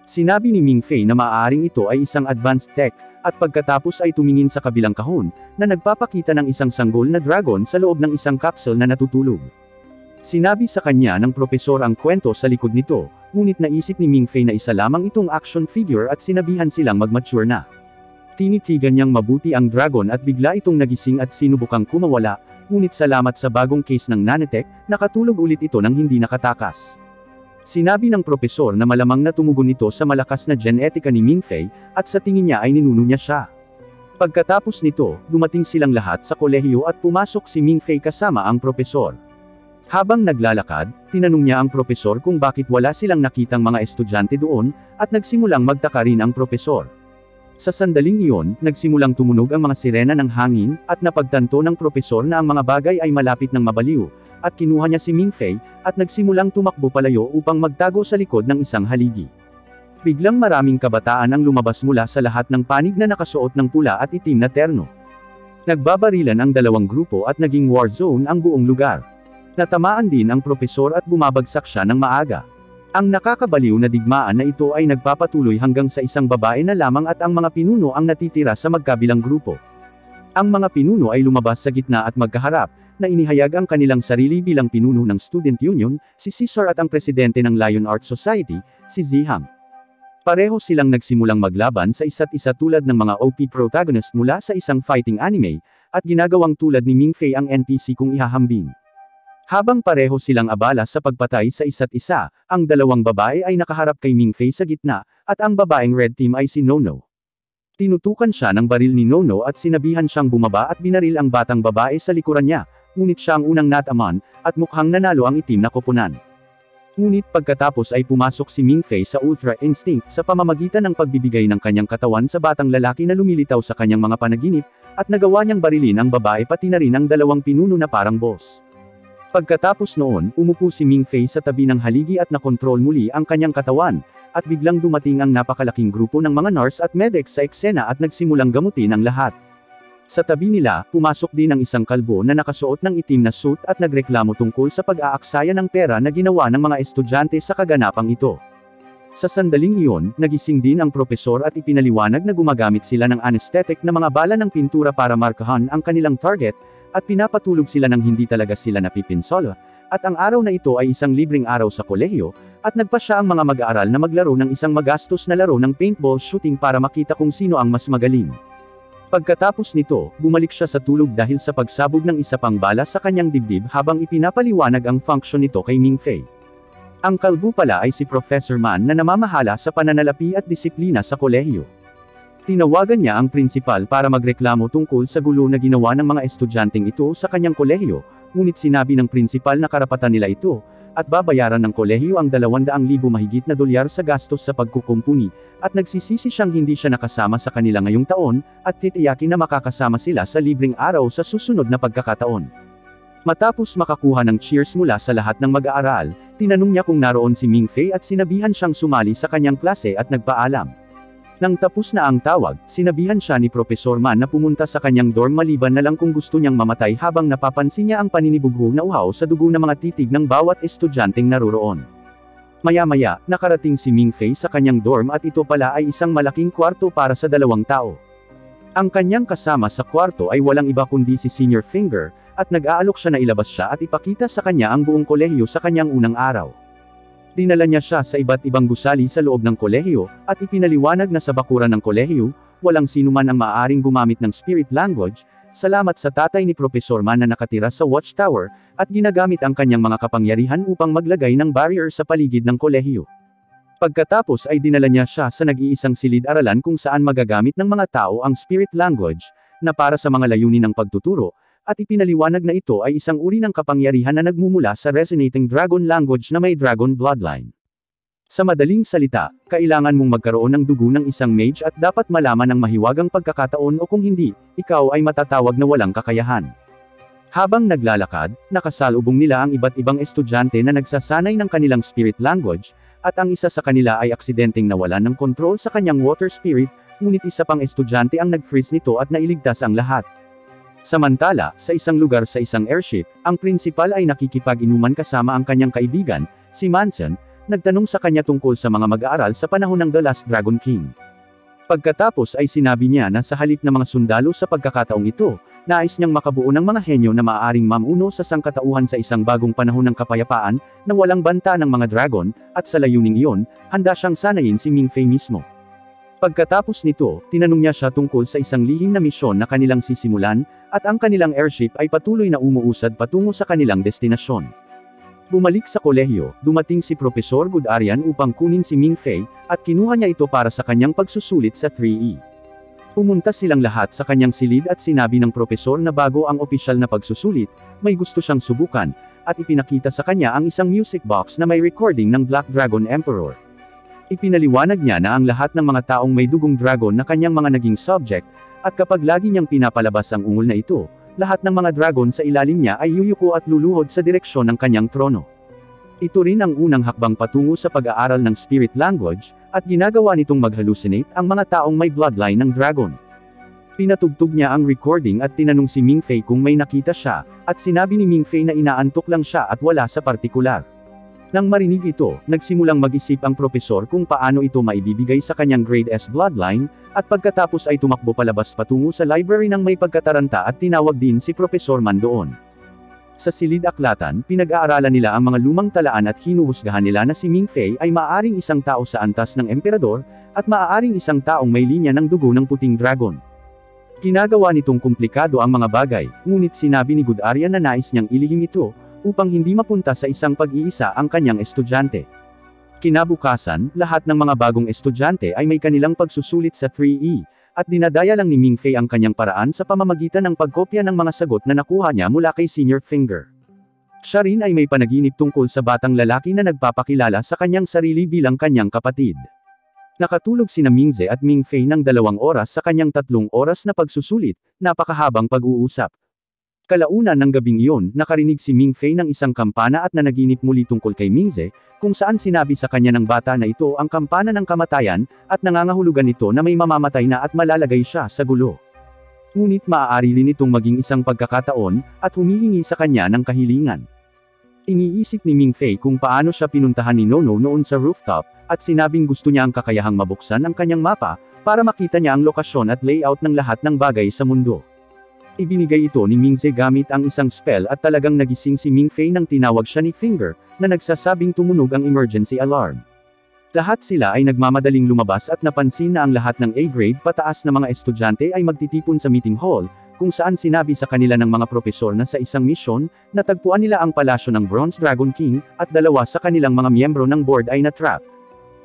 A: Sinabi ni Mingfei na maaaring ito ay isang advanced tech, at pagkatapos ay tumingin sa kabilang kahon, na nagpapakita ng isang sanggol na dragon sa loob ng isang capsule na natutulog. Sinabi sa kanya ng propesor ang kwento sa likod nito, ngunit naisip ni Mingfei na isa lamang itong action figure at sinabihan silang mag-mature na. Tinitigan niyang mabuti ang dragon at bigla itong nagising at sinubukang kumawala, ngunit salamat sa bagong case ng nanotech, nakatulog ulit ito nang hindi nakatakas. Sinabi ng propesor na malamang na tumugon ito sa malakas na genetika ni Mingfei, at sa tingin niya ay ninuno niya siya. Pagkatapos nito, dumating silang lahat sa kolehiyo at pumasok si Mingfei kasama ang propesor. Habang naglalakad, tinanong niya ang propesor kung bakit wala silang nakitang mga estudyante doon, at nagsimulang magtaka rin ang propesor. Sa sandaling iyon, nagsimulang tumunog ang mga sirena ng hangin, at napagtanto ng propesor na ang mga bagay ay malapit ng mabaliw, at kinuha niya si Mingfei, at nagsimulang tumakbo palayo upang magtago sa likod ng isang haligi. Biglang maraming kabataan ang lumabas mula sa lahat ng panig na nakasuot ng pula at itim na terno. Nagbabarilan ang dalawang grupo at naging war zone ang buong lugar. Natamaan din ang propesor at bumabagsak siya ng maaga. Ang nakakabaliw na digmaan na ito ay nagpapatuloy hanggang sa isang babae na lamang at ang mga pinuno ang natitira sa magkabilang grupo. Ang mga pinuno ay lumabas sa gitna at magkaharap, na inihayag ang kanilang sarili bilang pinuno ng Student Union, si Caesar at ang presidente ng Lion Art Society, si Zihang. Pareho silang nagsimulang maglaban sa isa't isa tulad ng mga OP protagonist mula sa isang fighting anime, at ginagawang tulad ni Mingfei ang NPC kung ihahambing. Habang pareho silang abala sa pagpatay sa isa't isa, ang dalawang babae ay nakaharap kay Mingfei sa gitna, at ang babaeng red team ay si Nono. Tinutukan siya ng baril ni Nono at sinabihan siyang bumaba at binaril ang batang babae sa likuran niya, ngunit siya ang unang natamaan, at mukhang nanalo ang itim na koponan. Ngunit pagkatapos ay pumasok si Mingfei sa Ultra Instinct sa pamamagitan ng pagbibigay ng kanyang katawan sa batang lalaki na lumilitaw sa kanyang mga panaginip, at nagawa niyang barilin ang babae pati na rin ang dalawang pinuno na parang boss. Pagkatapos noon, umupo si Mingfei sa tabi ng haligi at nakontrol muli ang kanyang katawan, at biglang dumating ang napakalaking grupo ng mga nurse at medics sa eksena at nagsimulang gamutin ang lahat. Sa tabi nila, pumasok din ang isang kalbo na nakasuot ng itim na suit at nagreklamo tungkol sa pag-aaksaya ng pera na ginawa ng mga estudyante sa kaganapang ito. Sa sandaling iyon, nagising din ang propesor at ipinaliwanag na gumagamit sila ng anesthetic na mga bala ng pintura para markahan ang kanilang target, at pinapatulog sila ng hindi talaga sila napipinsala, at ang araw na ito ay isang libreng araw sa kolehiyo, at nagpa siya ang mga mag-aaral na maglaro ng isang magastos na laro ng paintball shooting para makita kung sino ang mas magaling. Pagkatapos nito, bumalik siya sa tulog dahil sa pagsabog ng isa pang bala sa kanyang dibdib habang ipinapaliwanag ang function nito kay Ming-Fei. Ang kalbo pala ay si Professor Man na namamahala sa pananalapi at disiplina sa kolehiyo. Tinawagan niya ang prinsipal para magreklamo tungkol sa gulo na ginawa ng mga estudyanteng ito sa kanyang kolehiyo, ngunit sinabi ng prinsipal na karapatan nila ito, at babayaran ng kolehiyo ang 200,000 mahigit na dolyar sa gastos sa pagkukumpuni, at nagsisisi siyang hindi siya nakasama sa kanila ngayong taon, at titiyakin na makakasama sila sa libreng araw sa susunod na pagkakataon. Matapos makakuha ng cheers mula sa lahat ng mag-aaral, tinanong niya kung naroon si Ming-Fei at sinabihan siyang sumali sa kanyang klase at nagpaalam. Nang tapos na ang tawag, sinabihan siya ni Profesor Man na pumunta sa kanyang dorm maliban na lang kung gusto niyang mamatay habang napapansin niya ang paninibugho na uhaw sa dugo ng mga titig ng bawat estudyanteng naroroon. Maya-maya, nakarating si Ming-Fei sa kanyang dorm at ito pala ay isang malaking kwarto para sa 2 tao. Ang kanyang kasama sa kwarto ay walang iba kundi si Senior Finger, at nag-aalok siya na ilabas siya at ipakita sa kanya ang buong kolehiyo sa kanyang unang araw. Dinala niya siya sa iba't ibang gusali sa loob ng kolehiyo, at ipinaliwanag na sa bakuran ng kolehiyo, walang sinuman ang maaaring gumamit ng spirit language, salamat sa tatay ni Profesor Man na nakatira sa watchtower, at ginagamit ang kanyang mga kapangyarihan upang maglagay ng barrier sa paligid ng kolehiyo. Pagkatapos ay dinala niya siya sa nag-iisang silid-aralan kung saan magagamit ng mga tao ang spirit language, na para sa mga layunin ng pagtuturo, at ipinaliwanag na ito ay isang uri ng kapangyarihan na nagmumula sa resonating dragon language na may dragon bloodline. Sa madaling salita, kailangan mong magkaroon ng dugo ng isang mage at dapat malaman ang mahiwagang pagkakataon o kung hindi, ikaw ay matatawag na walang kakayahan. Habang naglalakad, nakasalubong nila ang iba't ibang estudyante na nagsasanay ng kanilang spirit language, at ang isa sa kanila ay aksidenteng nawalan ng kontrol sa kanyang water spirit, ngunit isa pang estudyante ang nag-freeze nito at nailigtas ang lahat. Samantala, sa isang lugar sa isang airship, ang prinsipal ay nakikipag-inuman kasama ang kanyang kaibigan, si Manson, nagtanong sa kanya tungkol sa mga mag-aaral sa panahon ng The Last Dragon King. Pagkatapos ay sinabi niya na sa halip ng mga sundalo sa pagkakataong ito, nais niyang makabuo ng mga henyo na maaaring mamuno sa sangkatauhan sa isang bagong panahon ng kapayapaan, na walang banta ng mga dragon, at sa layuning iyon, handa siyang sanayin si Ming-Fei mismo. Pagkatapos nito, tinanong niya siya tungkol sa isang lihim na misyon na kanilang sisimulan, at ang kanilang airship ay patuloy na umuusad patungo sa kanilang destinasyon. Bumalik sa kolehiyo, dumating si Profesor Gudarian upang kunin si Ming-Fei, at kinuha niya ito para sa kanyang pagsusulit sa 3E. Pumunta silang lahat sa kanyang silid at sinabi ng propesor na bago ang opisyal na pagsusulit, may gusto siyang subukan, at ipinakita sa kanya ang isang music box na may recording ng Black Dragon Emperor. Ipinaliwanag niya na ang lahat ng mga taong may dugong dragon na kanyang mga naging subject, at kapag lagi niyang pinapalabas ang ungol na ito, lahat ng mga dragon sa ilalim niya ay yuyuko at luluhod sa direksyon ng kanyang trono. Ito rin ang unang hakbang patungo sa pag-aaral ng spirit language, at ginagawa nitong mag-hallucinate ang mga taong may bloodline ng dragon. Pinatugtog niya ang recording at tinanong si Ming-Fei kung may nakita siya, at sinabi ni Ming-Fei na inaantok lang siya at wala sa partikular. Nang marinig ito, nagsimulang mag-isip ang propesor kung paano ito maibibigay sa kanyang grade S bloodline, at pagkatapos ay tumakbo palabas patungo sa library ng may pagkataranta at tinawag din si Profesor Man doon. Sa silid-aklatan, pinag-aaralan nila ang mga lumang talaan at hinuhusgahan nila na si Ming-Fei ay maaaring isang tao sa antas ng emperador, at maaaring isang taong may linya ng dugo ng puting dragon. Ginagawa nitong komplikado ang mga bagay, ngunit sinabi ni Gudarian na nais niyang ilihim ito, upang hindi mapunta sa isang pag-iisa ang kanyang estudyante. Kinabukasan, lahat ng mga bagong estudyante ay may kanilang pagsusulit sa 3E, at dinadaya lang ni Ming-Fei ang kanyang paraan sa pamamagitan ng pagkopya ng mga sagot na nakuha niya mula kay Senior Finger. Siya rin ay may panaginip tungkol sa batang lalaki na nagpapakilala sa kanyang sarili bilang kanyang kapatid. Nakatulog sina Mingze at Ming-Fei ng 2 oras sa kanyang 3 oras na pagsusulit, napakahabang pag-uusap. Kalaunan ng gabing iyon, nakarinig si Ming-Fei ng isang kampana at nanaginip muli tungkol kay Mingze, kung saan sinabi sa kanya ng bata na ito ang kampana ng kamatayan, at nangangahulugan ito na may mamamatay na at malalagay siya sa gulo. Ngunit maaari rin itong maging isang pagkakataon, at humihingi sa kanya ng kahilingan. Iniisip ni Ming Fei kung paano siya pinuntahan ni Nono noon sa rooftop, at sinabing gusto niya ang kakayahang mabuksan ang kanyang mapa, para makita niya ang lokasyon at layout ng lahat ng bagay sa mundo. Ibinigay ito ni Mingze gamit ang isang spell at talagang nagising si Ming Fei nang tinawag siya ni Finger, na nagsasabing tumunog ang emergency alarm. Lahat sila ay nagmamadaling lumabas at napansin na ang lahat ng A-grade pataas na mga estudyante ay magtitipon sa meeting hall, kung saan sinabi sa kanila ng mga propesor na sa isang misyon, natagpuan nila ang palasyo ng Bronze Dragon King, at dalawa sa kanilang mga miyembro ng board ay na-trap.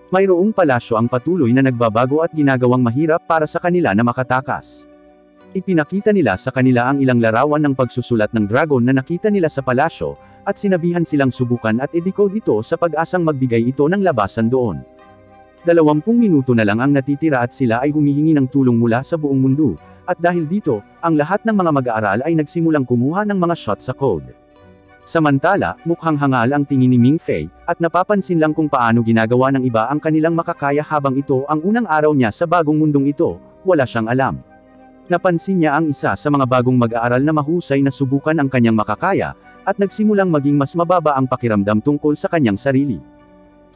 A: Mayroong palasyo ang patuloy na nagbabago at ginagawang mahirap para sa kanila na makatakas. Ipinakita nila sa kanila ang ilang larawan ng pagsusulat ng dragon na nakita nila sa palasyo, at sinabihan silang subukan at i-decode ito sa pag-asang magbigay ito ng labasan doon. 20 minuto na lang ang natitira at sila ay humihingi ng tulong mula sa buong mundo, at dahil dito, ang lahat ng mga mag-aaral ay nagsimulang kumuha ng mga shot sa code. Samantala, mukhang hangal ang tingin ni Ming Fei, at napapansin lang kung paano ginagawa ng iba ang kanilang makakaya habang ito ang unang araw niya sa bagong mundong ito, wala siyang alam. Napansin niya ang isa sa mga bagong mag-aaral na mahusay na subukan ang kanyang makakaya, at nagsimulang maging mas mababa ang pakiramdam tungkol sa kanyang sarili.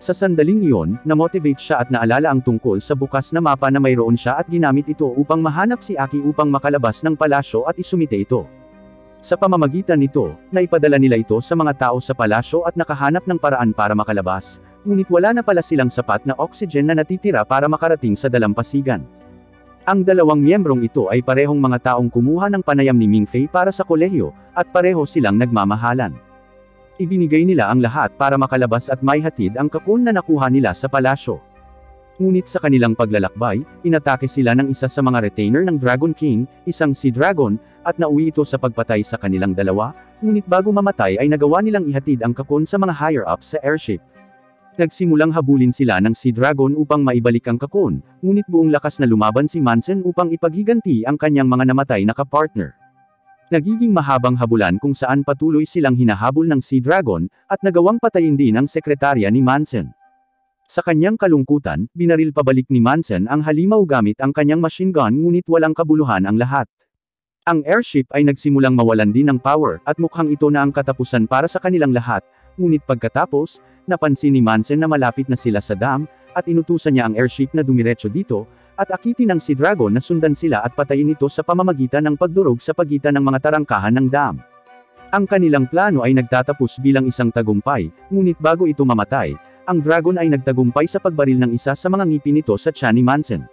A: Sa sandaling iyon, na-motivate siya at naalala ang tungkol sa bukas na mapa na mayroon siya at ginamit ito upang mahanap si Aki upang makalabas ng palasyo at isumite ito. Sa pamamagitan nito, naipadala nila ito sa mga tao sa palasyo at nakahanap ng paraan para makalabas, ngunit wala na pala silang sapat na oxygen na natitira para makarating sa dalampasigan. Ang dalawang miyembrong ito ay parehong mga taong kumuha ng panayam ni Ming Fei para sa kolehiyo, at pareho silang nagmamahalan. Ibinigay nila ang lahat para makalabas at maihatid ang kakun na nakuha nila sa palasyo. Ngunit sa kanilang paglalakbay, inatake sila ng isa sa mga retainer ng Dragon King, isang Sea Dragon, at nauwi ito sa pagpatay sa kanilang dalawa, ngunit bago mamatay ay nagawa nilang ihatid ang kakun sa mga higher-ups sa airship. Nagsimulang habulin sila ng Sea Dragon upang maibalik ang kakun, ngunit buong lakas na lumaban si Manson upang ipaghiganti ang kanyang mga namatay na kapartner. Nagiging mahabang habulan kung saan patuloy silang hinahabol ng Sea Dragon, at nagawang patayin din ang sekretarya ni Manson. Sa kanyang kalungkutan, binaril pabalik ni Manson ang halimaw gamit ang kanyang machine gun ngunit walang kabuluhan ang lahat. Ang airship ay nagsimulang mawalan din ng power, at mukhang ito na ang katapusan para sa kanilang lahat, ngunit pagkatapos, napansin ni Manson na malapit na sila sa dam, at inutusan niya ang airship na dumiretso dito, at akitin ng Sea Dragon na sundan sila at patayin ito sa pamamagitan ng pagdurog sa pagitan ng mga tarangkahan ng dam. Ang kanilang plano ay nagtatapos bilang isang tagumpay, ngunit bago ito mamatay, ang dragon ay nagtagumpay sa pagbaril ng isa sa mga ngipin nito sa tiyan ni Manson.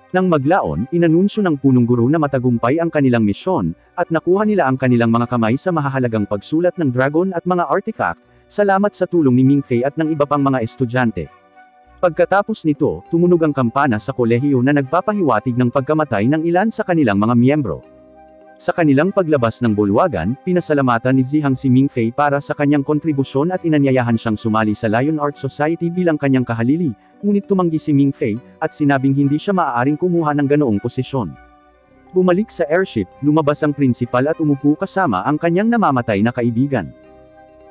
A: Nang maglaon, inanunsyo ng punong guro na matagumpay ang kanilang misyon, at nakuha nila ang kanilang mga kamay sa mahahalagang pagsulat ng dragon at mga artifact, salamat sa tulong ni Ming Fei at ng iba pang mga estudyante. Pagkatapos nito, tumunog ang kampana sa kolehiyo na nagpapahiwatig ng pagkamatay ng ilan sa kanilang mga miyembro. Sa kanilang paglabas ng bulwagan, pinasalamatan ni Zihang si Ming Fei para sa kanyang kontribusyon at inanyayahan siyang sumali sa Lion Art Society bilang kanyang kahalili, ngunit tumanggi si Ming Fei, at sinabing hindi siya maaaring kumuha ng ganoong posisyon. Bumalik sa airship, lumabas ang prinsipal at umupo kasama ang kanyang namamatay na kaibigan.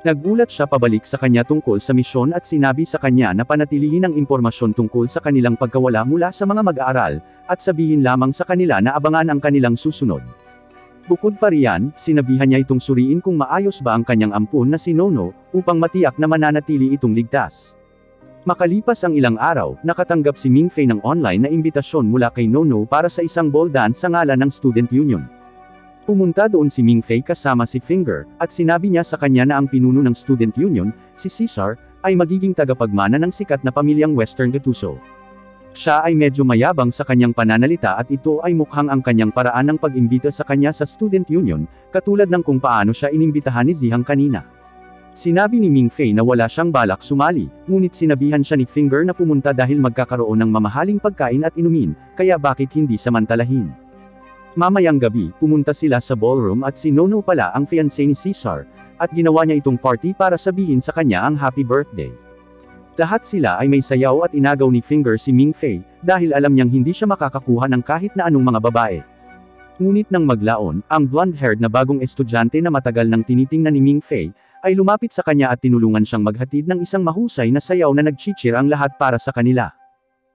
A: Nagulat siya pabalik sa kanya tungkol sa misyon at sinabi sa kanya na panatilihin ang impormasyon tungkol sa kanilang pagkawala mula sa mga mag-aaral, at sabihin lamang sa kanila na abangan ang kanilang susunod. Bukod pa riyan, sinabihan niya itong suriin kung maayos ba ang kanyang ampon na si Nono, upang matiyak na mananatili itong ligtas. Makalipas ang ilang araw, nakatanggap si Ming Fei ng online na imbitasyon mula kay Nono para sa isang ball dance sa ngalan ng Student Union. Pumunta doon si Ming Fei kasama si Finger, at sinabi niya sa kanya na ang pinuno ng Student Union, si Caesar, ay magiging tagapagmana ng sikat na pamilyang Western Gattuso. Siya ay medyo mayabang sa kanyang pananalita at ito ay mukhang ang kanyang paraan ng pag-imbita sa kanya sa Student Union, katulad ng kung paano siya inimbitahan ni Zihang kanina. Sinabi ni Ming Fei na wala siyang balak sumali, ngunit sinabihan siya ni Finger na pumunta dahil magkakaroon ng mamahaling pagkain at inumin, kaya bakit hindi samantalahin. Mamayang gabi, pumunta sila sa ballroom at si Nono pala ang fiancé ni Caesar, at ginawa niya itong party para sabihin sa kanya ang happy birthday. Lahat sila ay may sayaw at inagaw ni Finger si Ming Fei, dahil alam niyang hindi siya makakakuha ng kahit na anong mga babae. Ngunit nang maglaon, ang blonde-haired na bagong estudyante na matagal nang tinitingnan ni Ming Fei, ay lumapit sa kanya at tinulungan siyang maghatid ng isang mahusay na sayaw na nagchichir ang lahat para sa kanila.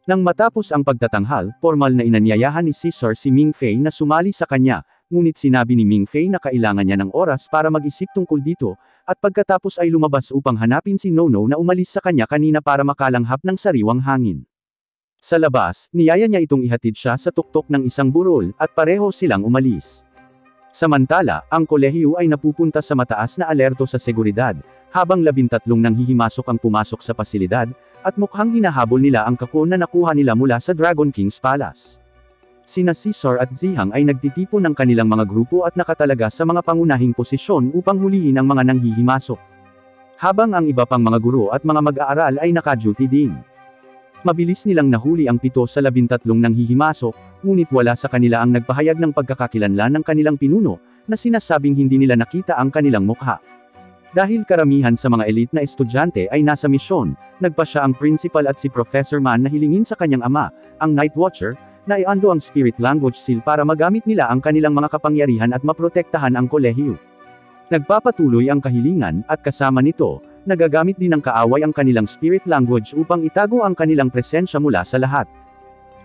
A: Nang matapos ang pagtatanghal, formal na inanyayahan ni Caesar si Ming Fei na sumali sa kanya, ngunit sinabi ni Ming Fei na kailangan niya ng oras para mag-isip tungkol dito, at pagkatapos ay lumabas upang hanapin si Nono na umalis sa kanya kanina para makalanghap ng sariwang hangin. Sa labas, niyaya niya itong ihatid siya sa tuktok ng isang burol, at pareho silang umalis. Samantala, ang kolehiyo ay napupunta sa mataas na alerto sa seguridad, habang 13 nanghihimasok ang pumasok sa pasilidad, at mukhang hinahabol nila ang kakon na nakuha nila mula sa Dragon King's Palace. Sina Caesar at Zihang ay nagtitipon ng kanilang mga grupo at nakatalaga sa mga pangunahing posisyon upang hulihin ang mga nanghihimasok. Habang ang iba pang mga guro at mga mag-aaral ay naka-duty din. Mabilis nilang nahuli ang 7 sa 13 nanghihimasok, ngunit wala sa kanila ang nagpahayag ng pagkakakilanlan ng kanilang pinuno, na sinasabing hindi nila nakita ang kanilang mukha. Dahil karamihan sa mga elite na estudyante ay nasa misyon, nagpa siya ang principal at si Professor Man na hilingin sa kanyang ama, ang Night Watcher, na iando ang Spirit Language Seal para magamit nila ang kanilang mga kapangyarihan at maprotektahan ang kolehiyo. Nagpapatuloy ang kahilingan, at kasama nito, nagagamit din ng kaaway ang kanilang Spirit Language upang itago ang kanilang presensya mula sa lahat.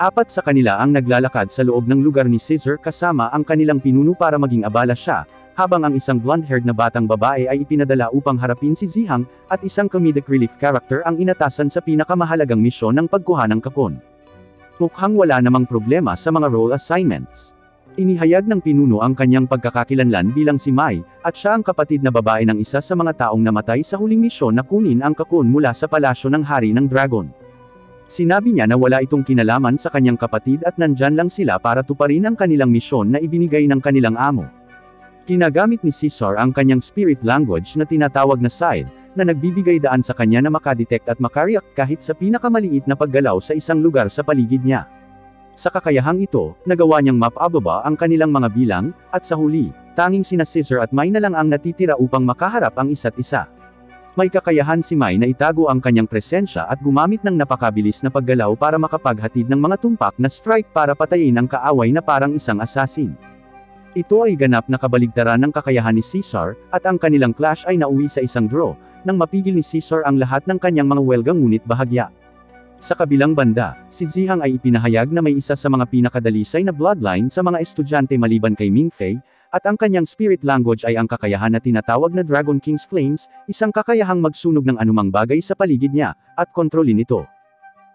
A: 4 sa kanila ang naglalakad sa loob ng lugar ni Caesar kasama ang kanilang pinuno para maging abala siya, habang ang isang blonde-haired na batang babae ay ipinadala upang harapin si Zihang, at isang comedic relief character ang inatasan sa pinakamahalagang misyon ng pagkuha ng kakon. Mukhang wala namang problema sa mga role assignments. Inihayag ng pinuno ang kanyang pagkakakilanlan bilang si Mai, at siya ang kapatid na babae ng isa sa mga taong namatay sa huling misyon na kunin ang kakon mula sa palasyo ng Hari ng Dragon. Sinabi niya na wala itong kinalaman sa kanyang kapatid at nandyan lang sila para tuparin ang kanilang misyon na ibinigay ng kanilang amo. Ginagamit ni Caesar ang kanyang spirit language na tinatawag na Scythe, na nagbibigay daan sa kanya na makadetect at makareact kahit sa pinakamaliit na paggalaw sa isang lugar sa paligid niya. Sa kakayahang ito, nagawa niyang mapababa ang kanilang mga bilang, at sa huli, tanging sina Caesar at Mai na lang ang natitira upang makaharap ang isa't isa. May kakayahan si Mai na itago ang kanyang presensya at gumamit ng napakabilis na paggalaw para makapaghatid ng mga tumpak na strike para patayin ang kaaway na parang isang assassin. Ito ay ganap na kabaligtaran ng kakayahan ni Caesar, at ang kanilang clash ay nauwi sa isang draw, nang mapigil ni Caesar ang lahat ng kanyang mga welga ngunit bahagya. Sa kabilang banda, si Zihang ay ipinahayag na may isa sa mga pinakadalisay na bloodline sa mga estudyante maliban kay Ming Fei, at ang kanyang spirit language ay ang kakayahan na tinatawag na Dragon King's Flames, isang kakayahang magsunog ng anumang bagay sa paligid niya, at kontrolin ito.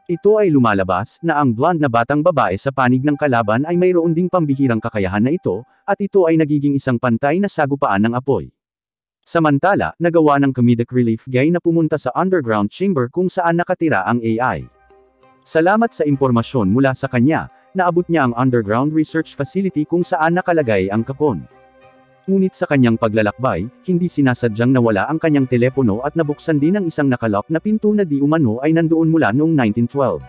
A: Ito ay lumalabas, na ang blonde na batang babae sa panig ng kalaban ay mayroon ding pambihirang kakayahan na ito, at ito ay nagiging isang pantay na sagupaan ng apoy. Samantala, nagawa ng comedic relief guy na pumunta sa underground chamber kung saan nakatira ang AI. Salamat sa impormasyon mula sa kanya, naabot niya ang underground research facility kung saan nakalagay ang kakon. Ngunit sa kanyang paglalakbay, hindi sinasadyang nawala ang kanyang telepono at nabuksan din ang isang nakalock na pinto na di umano ay nandoon mula noong 1912.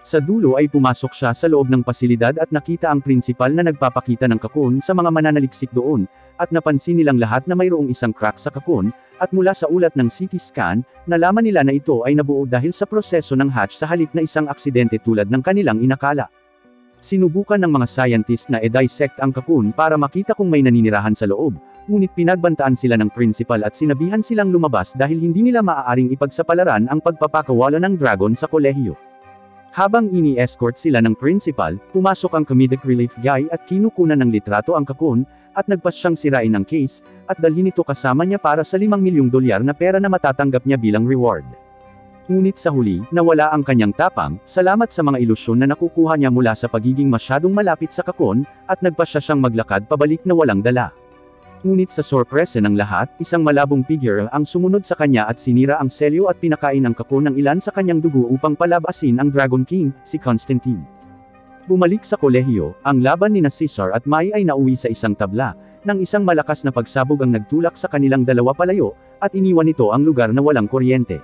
A: Sa dulo ay pumasok siya sa loob ng pasilidad at nakita ang prinsipal na nagpapakita ng kakon sa mga mananaliksik doon, at napansin nilang lahat na mayroong isang crack sa kakon, at mula sa ulat ng CT scan, nalaman nila na ito ay nabuo dahil sa proseso ng hatch sa halip na isang aksidente tulad ng kanilang inakala. Sinubukan ng mga scientist na i-dissect ang kakun para makita kung may naninirahan sa loob, ngunit pinagbantaan sila ng principal at sinabihan silang lumabas dahil hindi nila maaaring ipagsapalaran ang pagpapakawala ng dragon sa kolehiyo. Habang ini-escort sila ng principal, pumasok ang comedic relief guy at kinukunan ng litrato ang kakun, at nagpas siyang sirain ang case, at dalhin ito kasama niya para sa $5 milyong na pera na matatanggap niya bilang reward. Ngunit sa huli, nawala ang kanyang tapang, salamat sa mga ilusyon na nakukuha niya mula sa pagiging masyadong malapit sa kakon, at nagpasya siyang maglakad pabalik na walang dala. Ngunit sa sorpresa ng lahat, isang malabong figure ang sumunod sa kanya at sinira ang selyo at pinakain ang kakon ng ilan sa kanyang dugo upang palabasin ang Dragon King, si Constantine. Bumalik sa kolehiyo, ang laban ni Caesar at Mai ay nauwi sa isang tabla, nang isang malakas na pagsabog ang nagtulak sa kanilang dalawa palayo, at iniwan nito ang lugar na walang kuryente.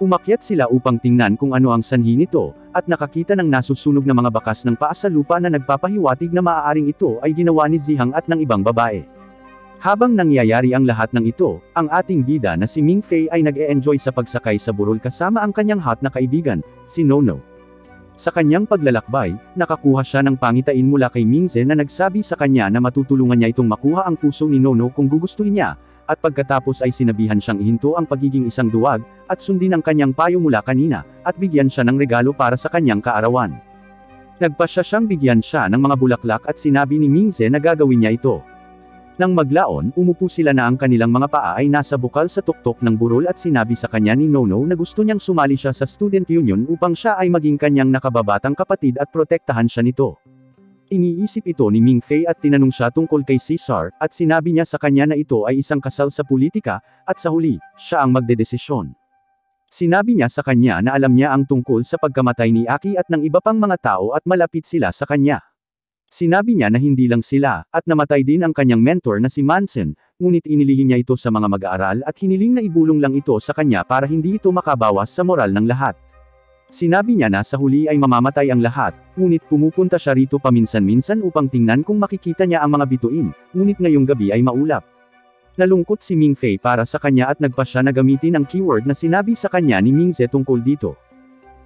A: Umakyat sila upang tingnan kung ano ang sanhi nito, at nakakita ng nasusunog na mga bakas ng paa sa lupa na nagpapahiwatig na maaaring ito ay ginawa ni Zihang at ng ibang babae. Habang nangyayari ang lahat ng ito, ang ating bida na si Ming Fei ay nag-e-enjoy sa pagsakay sa burol kasama ang kanyang hot na kaibigan, si Nono. Sa kanyang paglalakbay, nakakuha siya ng pangitain mula kay Mingze na nagsabi sa kanya na matutulungan niya itong makuha ang puso ni Nono kung gugustuhin niya, at pagkatapos ay sinabihan siyang ihinto ang pagiging isang duwag, at sundin ang kanyang payo mula kanina, at bigyan siya ng regalo para sa kanyang kaarawan. Nagpasya siyang bigyan siya ng mga bulaklak at sinabi ni Mingze na gagawin niya ito. Nang maglaon, umupo sila na ang kanilang mga paa ay nasa bukal sa tuktok ng burol at sinabi sa kanya ni Nono na gusto niyang sumali siya sa student union upang siya ay maging kanyang nakababatang kapatid at protektahan siya nito. Iniisip ito ni Mingfei at tinanong siya tungkol kay Caesar, at sinabi niya sa kanya na ito ay isang kasal sa politika, at sa huli, siya ang magdedesisyon. Sinabi niya sa kanya na alam niya ang tungkol sa pagkamatay ni Aki at ng iba pang mga tao at malapit sila sa kanya. Sinabi niya na hindi lang sila, at namatay din ang kanyang mentor na si Manson, ngunit inilihim niya ito sa mga mag-aaral at hiniling na ibulong lang ito sa kanya para hindi ito makabawas sa moral ng lahat. Sinabi niya na sa huli ay mamamatay ang lahat, ngunit pumupunta siya rito paminsan-minsan upang tingnan kung makikita niya ang mga bituin, ngunit ngayong gabi ay maulap. Nalungkot si Mingfei para sa kanya at nagpa siya na gamitin ang keyword na sinabi sa kanya ni Mingze tungkol dito.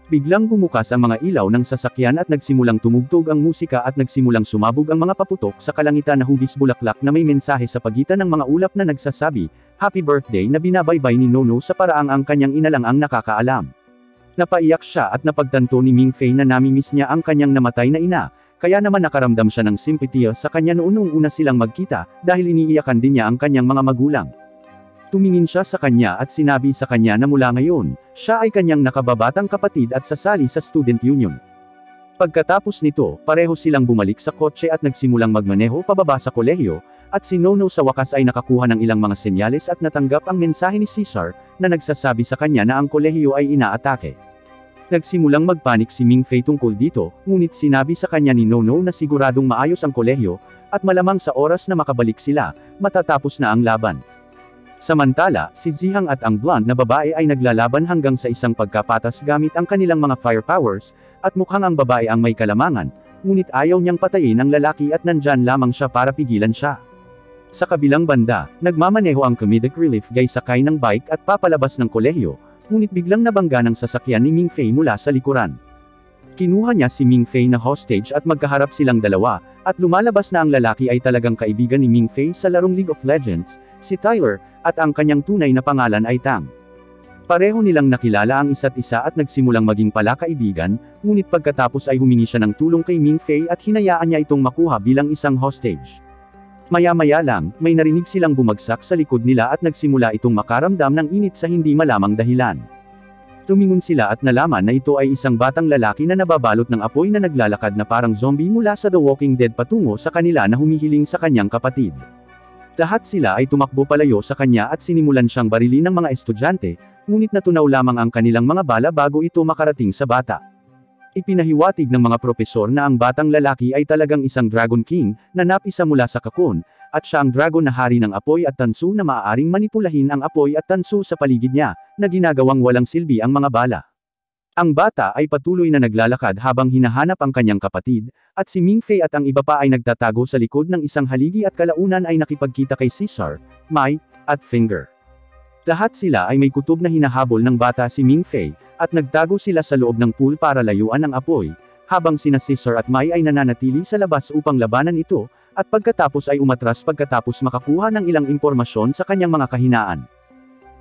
A: Biglang bumukas ang mga ilaw ng sasakyan at nagsimulang tumugtog ang musika at nagsimulang sumabog ang mga paputok sa kalangitan na hugis bulaklak na may mensahe sa pagitan ng mga ulap na nagsasabi, "Happy Birthday" na binabaybay ni Nono sa paraang ang kanyang inalang ang nakakaalam. Napaiyak siya at napagtanto ni Mingfei na namimiss niya ang kanyang namatay na ina, kaya naman nakaramdam siya ng simpatiya sa kanya noong una silang magkita, dahil iniiyakan din niya ang kanyang mga magulang. Tumingin siya sa kanya at sinabi sa kanya na mula ngayon, siya ay kanyang nakababatang kapatid at sasali sa student union. Pagkatapos nito, pareho silang bumalik sa kotse at nagsimulang magmaneho pababa sa kolehiyo, at si Nono sa wakas ay nakakuha ng ilang mga senyales at natanggap ang mensahe ni Caesar, na nagsasabi sa kanya na ang kolehiyo ay inaatake. Nagsimulang magpanik si Mingfei tungkol dito, ngunit sinabi sa kanya ni Nono na siguradong maayos ang kolehiyo, at malamang sa oras na makabalik sila, matatapos na ang laban. Samantala, si Zihang at ang blonde na babae ay naglalaban hanggang sa isang pagkapatas gamit ang kanilang mga fire powers, at mukhang ang babae ang may kalamangan, ngunit ayaw niyang patayin ang lalaki at nandyan lamang siya para pigilan siya. Sa kabilang banda, nagmamaneho ang comedic relief guy sakay ng bike at papalabas ng kolehiyo, ngunit biglang nabangga ng sasakyan ni Mingfei mula sa likuran. Kinuha niya si Mingfei na hostage at magkaharap silang dalawa, at lumalabas na ang lalaki ay talagang kaibigan ni Mingfei sa larong League of Legends, si Tyler, at ang kanyang tunay na pangalan ay Tang. Pareho nilang nakilala ang isa't isa at nagsimulang maging palakaibigan, ngunit pagkatapos ay humingi siya ng tulong kay Mingfei at hinayaan niya itong makuha bilang isang hostage. Maya-maya lang, may narinig silang bumagsak sa likod nila at nagsimula itong makaramdam ng init sa hindi malamang dahilan. Tumingon sila at nalaman na ito ay isang batang lalaki na nababalot ng apoy na naglalakad na parang zombie mula sa The Walking Dead patungo sa kanila na humihiling sa kanyang kapatid. Lahat sila ay tumakbo palayo sa kanya at sinimulan siyang barilin ng mga estudyante, ngunit natunaw lamang ang kanilang mga bala bago ito makarating sa bata. Ipinahiwatig ng mga propesor na ang batang lalaki ay talagang isang Dragon King, na napisa mula sa kakon, at siya ang dragon na hari ng apoy at tansu na maaaring manipulahin ang apoy at tansu sa paligid niya, na ginagawang walang silbi ang mga bala. Ang bata ay patuloy na naglalakad habang hinahanap ang kanyang kapatid, at si Mingfei at ang iba pa ay nagtatago sa likod ng isang haligi at kalaunan ay nakipagkita kay Caesar, Mai, at Finger. Lahat sila ay may kutob na hinahabol ng bata si Mingfei, at nagtago sila sa loob ng pool para layuan ang apoy, habang sina Caesar at Mai ay nananatili sa labas upang labanan ito, at pagkatapos ay umatras pagkatapos makakuha ng ilang impormasyon sa kanyang mga kahinaan.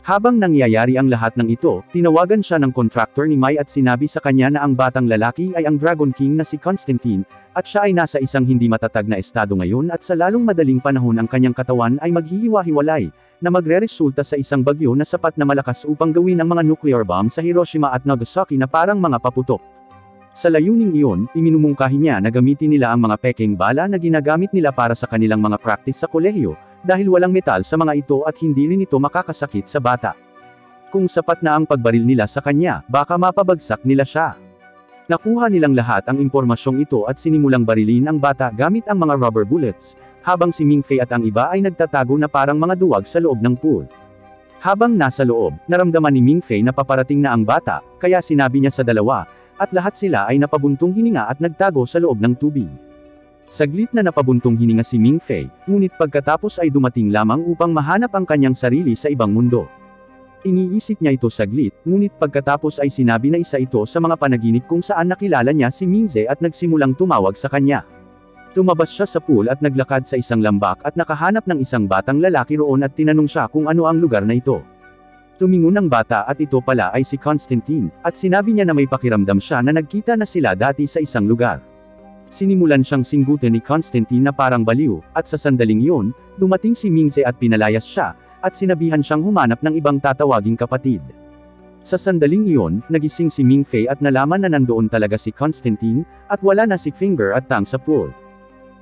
A: Habang nangyayari ang lahat ng ito, tinawagan siya ng contractor ni Mai at sinabi sa kanya na ang batang lalaki ay ang Dragon King na si Constantine, at siya ay nasa isang hindi matatag na estado ngayon at sa lalong madaling panahon ang kanyang katawan ay maghihiwa-hiwalay, na magreresulta sa isang bagyo na sapat na malakas upang gawin ang mga nuclear bomb sa Hiroshima at Nagasaki na parang mga paputok. Sa layuning iyon, iminumungkahi niya na gamitin nila ang mga peking bala na ginagamit nila para sa kanilang mga practice sa kolehiyo, dahil walang metal sa mga ito at hindi rin ito makakasakit sa bata. Kung sapat na ang pagbaril nila sa kanya, baka mapabagsak nila siya. Nakuha nilang lahat ang impormasyong ito at sinimulang barilin ang bata gamit ang mga rubber bullets, habang si Mingfei at ang iba ay nagtatago na parang mga duwag sa loob ng pool. Habang nasa loob, naramdaman ni Mingfei na paparating na ang bata, kaya sinabi niya sa dalawa, at lahat sila ay napabuntong hininga at nagtago sa loob ng tubig. Saglit na napabuntong hininga si Mingfei, ngunit pagkatapos ay dumating lamang upang mahanap ang kanyang sarili sa ibang mundo. Iniisip niya ito saglit, ngunit pagkatapos ay sinabi na isa ito sa mga panaginip kung saan nakilala niya si Mingze at nagsimulang tumawag sa kanya. Tumabas siya sa pool at naglakad sa isang lambak at nakahanap ng isang batang lalaki roon at tinanong siya kung ano ang lugar na ito. Tumingon ang bata at ito pala ay si Constantine, at sinabi niya na may pakiramdam siya na nagkita na sila dati sa isang lugar. Sinimulan siyang singgutin ni Constantine na parang baliw, at sa sandaling iyon, dumating si Mingze at pinalayas siya, at sinabihan siyang humanap ng ibang tatawaging kapatid. Sa sandaling iyon, nagising si Mingfei at nalaman na nandoon talaga si Constantine, at wala na si Finger at Tang sa pool.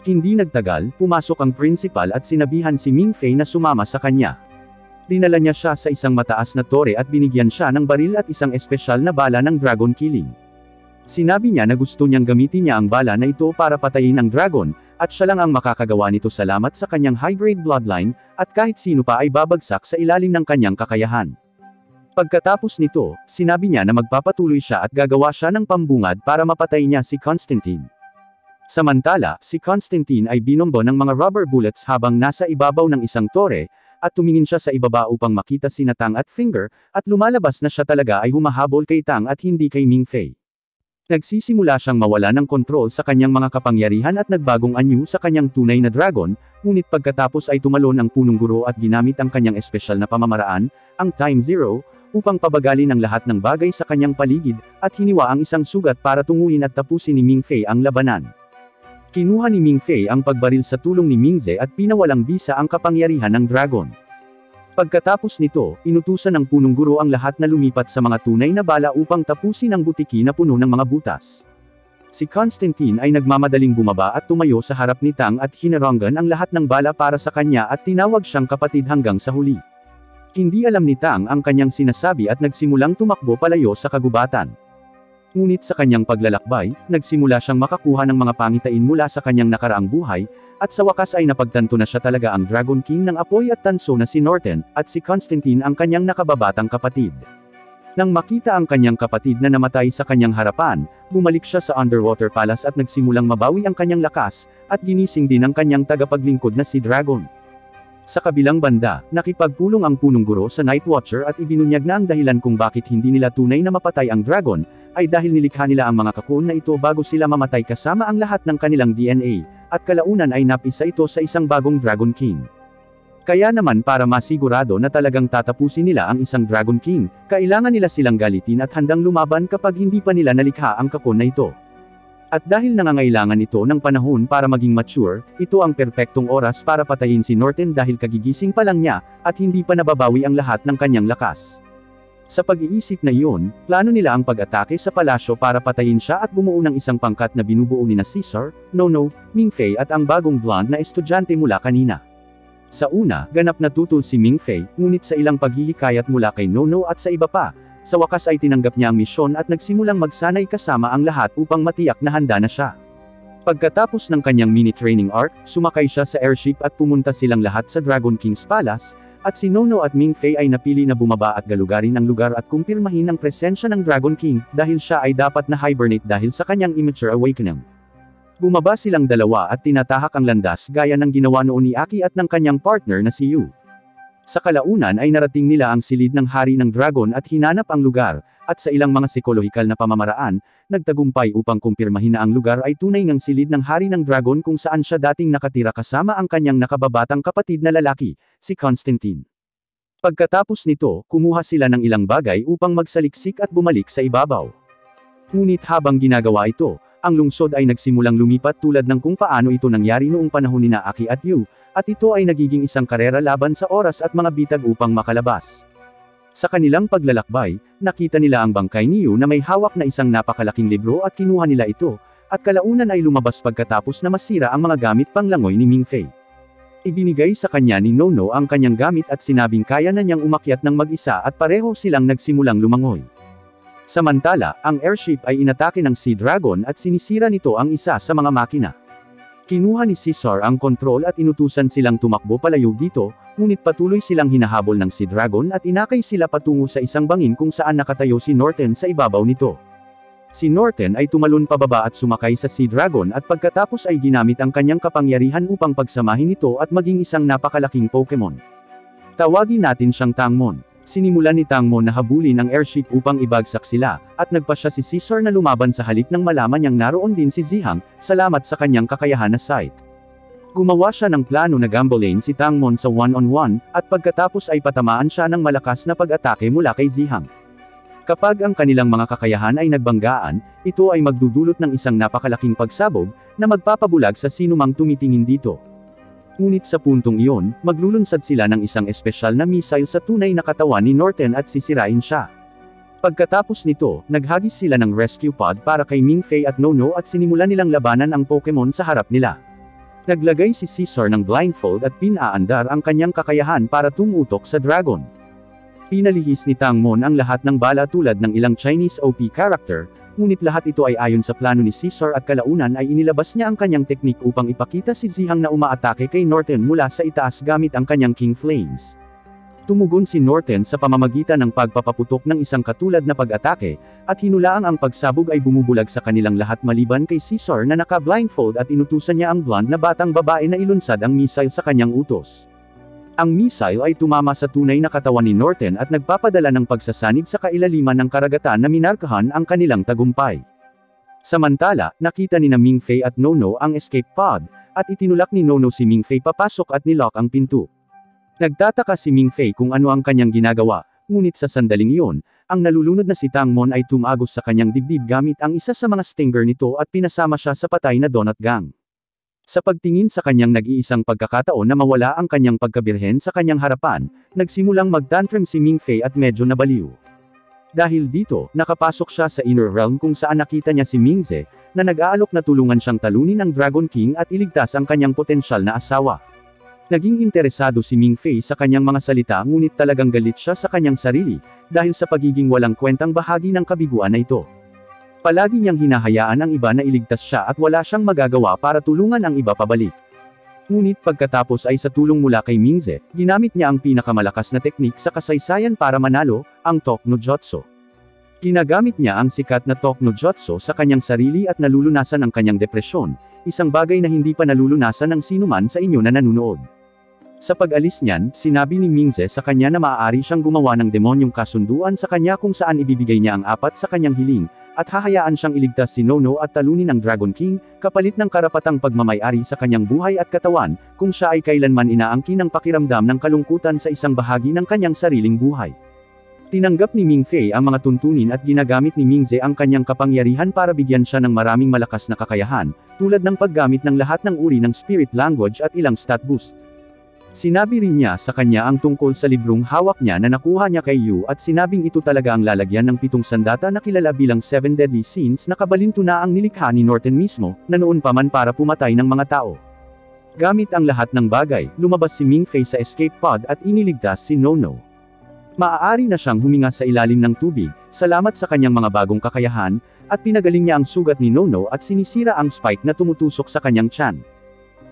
A: Hindi nagtagal, pumasok ang principal at sinabihan si Mingfei na sumama sa kanya. Dinala niya siya sa isang mataas na tore at binigyan siya ng baril at isang espesyal na bala ng dragon killing. Sinabi niya na gusto niyang gamitin niya ang bala na ito para patayin ang dragon, at siya lang ang makakagawa nito salamat sa kanyang high-grade bloodline, at kahit sino pa ay babagsak sa ilalim ng kanyang kakayahan. Pagkatapos nito, sinabi niya na magpapatuloy siya at gagawa siya ng pambungad para mapatay niya si Constantine. Samantala, si Constantine ay binombo ng mga rubber bullets habang nasa ibabaw ng isang tore, at tumingin siya sa ibaba upang makita sina Tang at Finger, at lumalabas na siya talaga ay humahabol kay Tang at hindi kay Mingfei. Nagsisimula siyang mawala ng kontrol sa kanyang mga kapangyarihan at nagbagong anyo sa kanyang tunay na dragon, ngunit pagkatapos ay tumalon ang punong guro at ginamit ang kanyang espesyal na pamamaraan, ang Time Zero, upang pabagalin ang lahat ng bagay sa kanyang paligid, at hiniwa ang isang sugat para tunguin at tapusin ni Mingfei ang labanan. Kinuha ni Mingfei ang pagbaril sa tulong ni Mingze at pinawalang bisa ang kapangyarihan ng dragon. Pagkatapos nito, inutusan ng punong guro ang lahat na lumipat sa mga tunay na bala upang tapusin ang butiki na puno ng mga butas. Si Constantine ay nagmamadaling bumaba at tumayo sa harap ni Tang at hinaranggan ang lahat ng bala para sa kanya at tinawag siyang kapatid hanggang sa huli. Hindi alam ni Tang ang kanyang sinasabi at nagsimulang tumakbo palayo sa kagubatan. Ngunit sa kanyang paglalakbay, nagsimula siyang makakuha ng mga pangitain mula sa kanyang nakaraang buhay, at sa wakas ay napagtanto na siya talaga ang Dragon King ng apoy at tanso na si Norton, at si Constantine ang kanyang nakababatang kapatid. Nang makita ang kanyang kapatid na namatay sa kanyang harapan, bumalik siya sa Underwater Palace at nagsimulang mabawi ang kanyang lakas, at ginising din ang kanyang tagapaglingkod na si Dragon. Sa kabilang banda, nakipagpulong ang punong guro sa Night Watcher at ibinunyag na ang dahilan kung bakit hindi nila tunay na mapatay ang dragon, ay dahil nilikha nila ang mga kakon na ito bago sila mamatay kasama ang lahat ng kanilang DNA, at kalaunan ay napisa ito sa isang bagong Dragon King. Kaya naman para masigurado na talagang tatapusin nila ang isang Dragon King, kailangan nila silang galitin at handang lumaban kapag hindi pa nila nalikha ang kakon na ito. At dahil nangangailangan ito ng panahon para maging mature, ito ang perpektong oras para patayin si Norton dahil kagigising pa lang niya, at hindi pa nababawi ang lahat ng kanyang lakas. Sa pag-iisip na iyon, plano nila ang pag-atake sa palasyo para patayin siya at bumuo ng isang pangkat na binubuo ni Caesar, Nono, Mingfei at ang bagong blonde na estudyante mula kanina. Sa una, ganap na tutol si Mingfei, ngunit sa ilang paghihikayat mula kay Nono at sa iba pa, sa wakas ay tinanggap niya ang misyon at nagsimulang magsanay kasama ang lahat upang matiyak na handa na siya. Pagkatapos ng kanyang mini-training arc, sumakay siya sa airship at pumunta silang lahat sa Dragon King's Palace, at si Nono at Mingfei ay napili na bumaba at galugarin ang lugar at kumpirmahin ang presensya ng Dragon King, dahil siya ay dapat na hibernate dahil sa kanyang immature awakening. Bumaba silang dalawa at tinatahak ang landas gaya ng ginawa noon ni Aki at ng kanyang partner na si Yu. Sa kalaunan ay narating nila ang silid ng hari ng dragon at hinanap ang lugar, at sa ilang mga psikolohikal na pamamaraan, nagtagumpay upang kumpirmahin na ang lugar ay tunay ngang silid ng hari ng dragon kung saan siya dating nakatira kasama ang kanyang nakababatang kapatid na lalaki, si Constantine. Pagkatapos nito, kumuha sila ng ilang bagay upang magsaliksik at bumalik sa ibabaw. Ngunit habang ginagawa ito, ang lungsod ay nagsimulang lumipat tulad ng kung paano ito nangyari noong panahon ni Aki at Yu, at ito ay nagiging isang karera laban sa oras at mga bitag upang makalabas. Sa kanilang paglalakbay, nakita nila ang bangkay ni Yu na may hawak na isang napakalaking libro at kinuha nila ito, at kalaunan ay lumabas pagkatapos na masira ang mga gamit panglangoy ni Mingfei. Ibinigay sa kanya ni Nono ang kanyang gamit at sinabing kaya na niyang umakyat ng mag-isa at pareho silang nagsimulang lumangoy. Samantala, ang airship ay inatake ng Sea Dragon at sinisira nito ang isa sa mga makina. Kinuha ni Caesar ang kontrol at inutusan silang tumakbo palayo dito, ngunit patuloy silang hinahabol ng Sea Dragon at inakay sila patungo sa isang bangin kung saan nakatayo si Norton sa ibabaw nito. Si Norton ay tumalon pababa at sumakay sa Sea Dragon at pagkatapos ay ginamit ang kanyang kapangyarihan upang pagsamahin ito at maging isang napakalaking Pokemon. Tawagin natin siyang Tangmon. Sinimulan ni Tangmo na habulin ang airship upang ibagsak sila, at nagpasya si Caesar na lumaban sa halip nang malaman niyang naroon din si Zihang, salamat sa kanyang kakayahan na sight. Gumawa siya ng plano na gambolain si Tangmon sa one-on-one, at pagkatapos ay patamaan siya ng malakas na pag-atake mula kay Zihang. Kapag ang kanilang mga kakayahan ay nagbanggaan, ito ay magdudulot ng isang napakalaking pagsabog, na magpapabulag sa sinumang tumitingin dito. Ngunit sa puntong iyon, maglulunsad sila ng isang espesyal na missile sa tunay na katawan ni Norton at sisirain siya. Pagkatapos nito, naghagis sila ng rescue pod para kay Mingfei at Nono at sinimulan nilang labanan ang Pokemon sa harap nila. Naglagay si Caesar ng blindfold at pinaandar ang kanyang kakayahan para tumutok sa dragon. Pinalihis ni Tangmon ang lahat ng bala tulad ng ilang Chinese OP character, ngunit lahat ito ay ayon sa plano ni Caesar at kalaunan ay inilabas niya ang kanyang teknik upang ipakita si Zihang na umaatake kay Norton mula sa itaas gamit ang kanyang King Flames. Tumugon si Norton sa pamamagitan ng pagpapaputok ng isang katulad na pag-atake, at hinulaang ang pagsabog ay bumubulag sa kanilang lahat maliban kay Caesar na naka-blindfold at inutusan niya ang blonde na batang babae na ilunsad ang missile sa kanyang utos. Ang missile ay tumama sa tunay na katawan ni Norton at nagpapadala ng pagsasanib sa kailaliman ng karagatan na minarkahan ang kanilang tagumpay. Samantala, nakita ni Mingfei at Nono ang escape pod, at itinulak ni Nono si Mingfei papasok at nilock ang pinto. Nagtataka si Mingfei kung ano ang kanyang ginagawa, ngunit sa sandaling iyon, ang nalulunod na si Tangmon ay tumagos sa kanyang dibdib gamit ang isa sa mga stinger nito at pinasama siya sa patay na donut gang. Sa pagtingin sa kanyang nag-iisang pagkakataon na mawala ang kanyang pagkabirhen sa kanyang harapan, nagsimulang magtantrum si Mingfei at medyo nabaliw. Dahil dito, nakapasok siya sa inner realm kung saan nakita niya si Mingze, na nag-aalok na tulungan siyang talunin ang Dragon King at iligtas ang kanyang potensyal na asawa. Naging interesado si Mingfei sa kanyang mga salita ngunit talagang galit siya sa kanyang sarili, dahil sa pagiging walang kwentang bahagi ng kabiguan na ito. Palagi niyang hinahayaan ang iba na iligtas siya at wala siyang magagawa para tulungan ang iba pabalik. Ngunit pagkatapos ay sa tulong mula kay Mingze, ginamit niya ang pinakamalakas na teknik sa kasaysayan para manalo, ang Talk no Jutsu. Ginagamit niya ang sikat na Talk no Jutsu sa kanyang sarili at nalulunasan ang kanyang depresyon, isang bagay na hindi pa nalulunasan ng sinuman sa inyo na nanunood. Sa pag-alis niyan, sinabi ni Mingze sa kanya na maaari siyang gumawa ng demonyong kasunduan sa kanya kung saan ibibigay niya ang 4 sa kanyang hiling, at hahayaan siyang iligtas si Nono at talunin ang Dragon King, kapalit ng karapatang pagmamay-ari sa kanyang buhay at katawan, kung siya ay kailanman inaangkin ng pakiramdam ng kalungkutan sa isang bahagi ng kanyang sariling buhay. Tinanggap ni Mingfei ang mga tuntunin at ginagamit ni Mingze ang kanyang kapangyarihan para bigyan siya ng maraming malakas na kakayahan, tulad ng paggamit ng lahat ng uri ng spirit language at ilang stat boost. Sinabi rin niya sa kanya ang tungkol sa librong hawak niya na nakuha niya kay Yu at sinabing ito talaga ang lalagyan ng 7 sandata na kilala bilang 7 deadly sins na kabalintunaang nilikha ni Norton mismo, na noon pa man para pumatay ng mga tao. Gamit ang lahat ng bagay, lumabas si Mingfei sa escape pod at iniligtas si Nono. Maaari na siyang huminga sa ilalim ng tubig, salamat sa kanyang mga bagong kakayahan, at pinagaling niya ang sugat ni Nono at sinisira ang spike na tumutusok sa kanyang tiyan.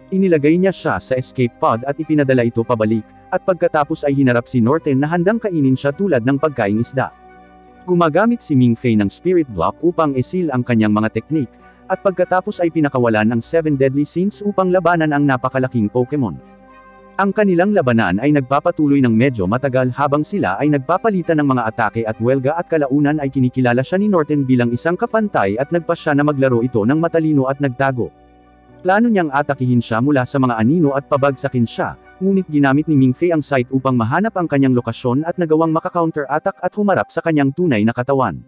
A: Inilagay niya siya sa escape pod at ipinadala ito pabalik, at pagkatapos ay hinarap si Norton na handang kainin siya tulad ng pagkaing isda. Gumagamit si Mingfei ng spirit block upang isil ang kanyang mga teknik, at pagkatapos ay pinakawalan ang 7 deadly sins upang labanan ang napakalaking Pokemon. Ang kanilang labanan ay nagpapatuloy ng medyo matagal habang sila ay nagpapalitan ng mga atake at welga at kalaunan ay kinikilala siya ni Norton bilang isang kapantay at nagpasya na maglaro ito ng matalino at nagtago. Plano niyang atakihin siya mula sa mga anino at pabagsakin siya, ngunit ginamit ni Mingfei ang sight upang mahanap ang kanyang lokasyon at nagawang maka-counter-attack at humarap sa kanyang tunay na katawan.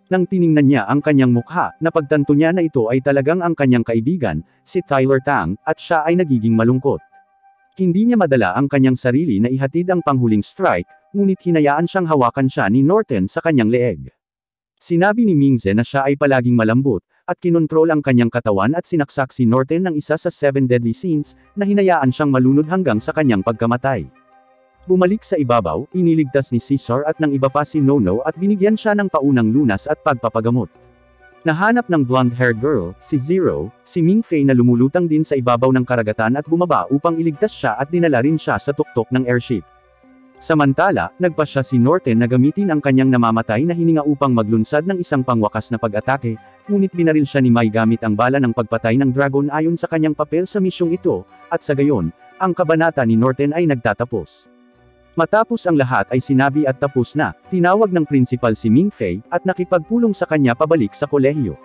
A: Nang tiningnan niya ang kanyang mukha, napagtanto niya na ito ay talagang ang kanyang kaibigan, si Tyler Tang, at siya ay nagiging malungkot. Hindi niya madala ang kanyang sarili na ihatid ang panghuling strike, ngunit hinayaan siyang hawakan siya ni Norton sa kanyang leeg. Sinabi ni Mingze na siya ay palaging malambot, at kinontrol ang kanyang katawan at sinaksak si Norton ng isa sa 7 deadly sins, na hinayaan siyang malunod hanggang sa kanyang pagkamatay. Bumalik sa ibabaw, iniligtas ni Caesar at ng iba pa si Nono at binigyan siya ng paunang lunas at pagpapagamot. Nahanap ng blonde-haired girl, si Zero, si Mingfei na lumulutang din sa ibabaw ng karagatan at bumaba upang iligtas siya at dinala rin siya sa tuktok ng airship. Samantala, nagpasya si Norton na gamitin ang kanyang namamatay na hininga upang maglunsad ng isang pangwakas na pag-atake, ngunit binaril siya ni Mai gamit ang bala ng pagpatay ng dragon ayon sa kanyang papel sa misyong ito, at sa gayon, ang kabanata ni Norton ay nagtatapos. Matapos ang lahat ay sinabi at tapos na, tinawag ng principal si Mingfei, at nakipagpulong sa kanya pabalik sa kolehiyo.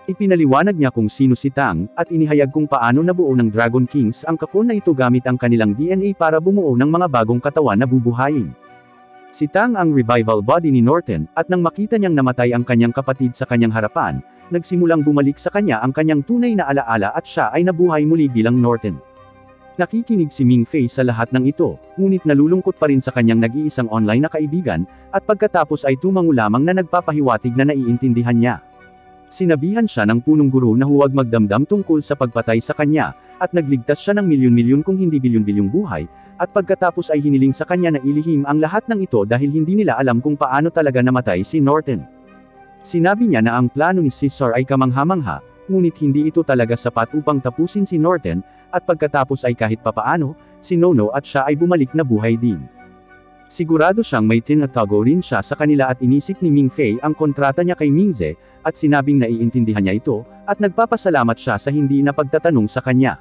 A: Ipinaliwanag niya kung sino si Tang, at inihayag kung paano nabuo ng Dragon Kings ang kakon na ito gamit ang kanilang DNA para bumuo ng mga bagong katawan na bubuhayin. Si Tang ang revival body ni Norton, at nang makita niyang namatay ang kanyang kapatid sa kanyang harapan, nagsimulang bumalik sa kanya ang kanyang tunay na alaala at siya ay nabuhay muli bilang Norton. Nakikinig si Mingfei sa lahat ng ito, ngunit nalulungkot pa rin sa kanyang nag-iisang online na kaibigan, at pagkatapos ay tumango lamang na nagpapahiwatig na naiintindihan niya. Sinabihan siya ng punong guro na huwag magdamdam tungkol sa pagpatay sa kanya, at nagligtas siya ng milyon-milyon kung hindi bilyon-bilyong buhay, at pagkatapos ay hiniling sa kanya na ilihim ang lahat ng ito dahil hindi nila alam kung paano talaga namatay si Norton. Sinabi niya na ang plano ni Caesar ay kamangha-mangha, ngunit hindi ito talaga sapat upang tapusin si Norton, at pagkatapos ay kahit papaano, si Nono at siya ay bumalik na buhay din. Sigurado siyang may tinatago rin siya sa kanila at inisip ni Mingfei ang kontrata niya kay Mingze, at sinabing naiintindihan niya ito, at nagpapasalamat siya sa hindi na pagtatanong sa kanya.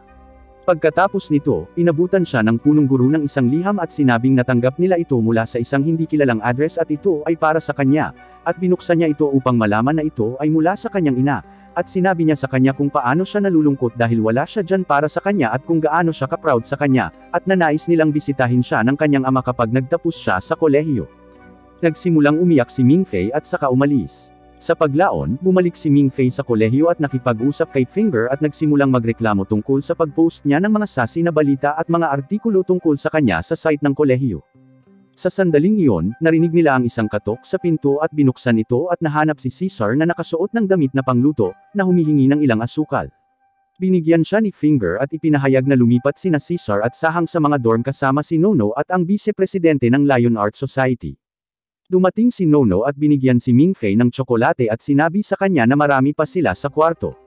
A: Pagkatapos nito, inabutan siya ng punong guro ng isang liham at sinabing natanggap nila ito mula sa isang hindi kilalang address at ito ay para sa kanya, at binuksan niya ito upang malaman na ito ay mula sa kanyang ina, at sinabi niya sa kanya kung paano siya nalulungkot dahil wala siya dyan para sa kanya at kung gaano siya ka-proud sa kanya, at nanais nilang bisitahin siya ng kanyang ama kapag nagtapos siya sa kolehiyo. Nagsimulang umiyak si Mingfei at saka umalis. Sa paglaon, bumalik si Mingfei sa kolehiyo at nakipag-usap kay Finger at nagsimulang magreklamo tungkol sa pag-post niya ng mga sassy na balita at mga artikulo tungkol sa kanya sa site ng kolehiyo. Sa sandaling iyon, narinig nila ang isang katok sa pinto at binuksan ito at nahanap si Caesar na nakasuot ng damit na pangluto, na humihingi ng ilang asukal. Binigyan siya ni Finger at ipinahayag na lumipat sina Caesar at Sahang sa mga dorm kasama si Nono at ang vice-presidente ng Lion Art Society. Dumating si Nono at binigyan si Mingfei ng tsokolate at sinabi sa kanya na marami pa sila sa kwarto.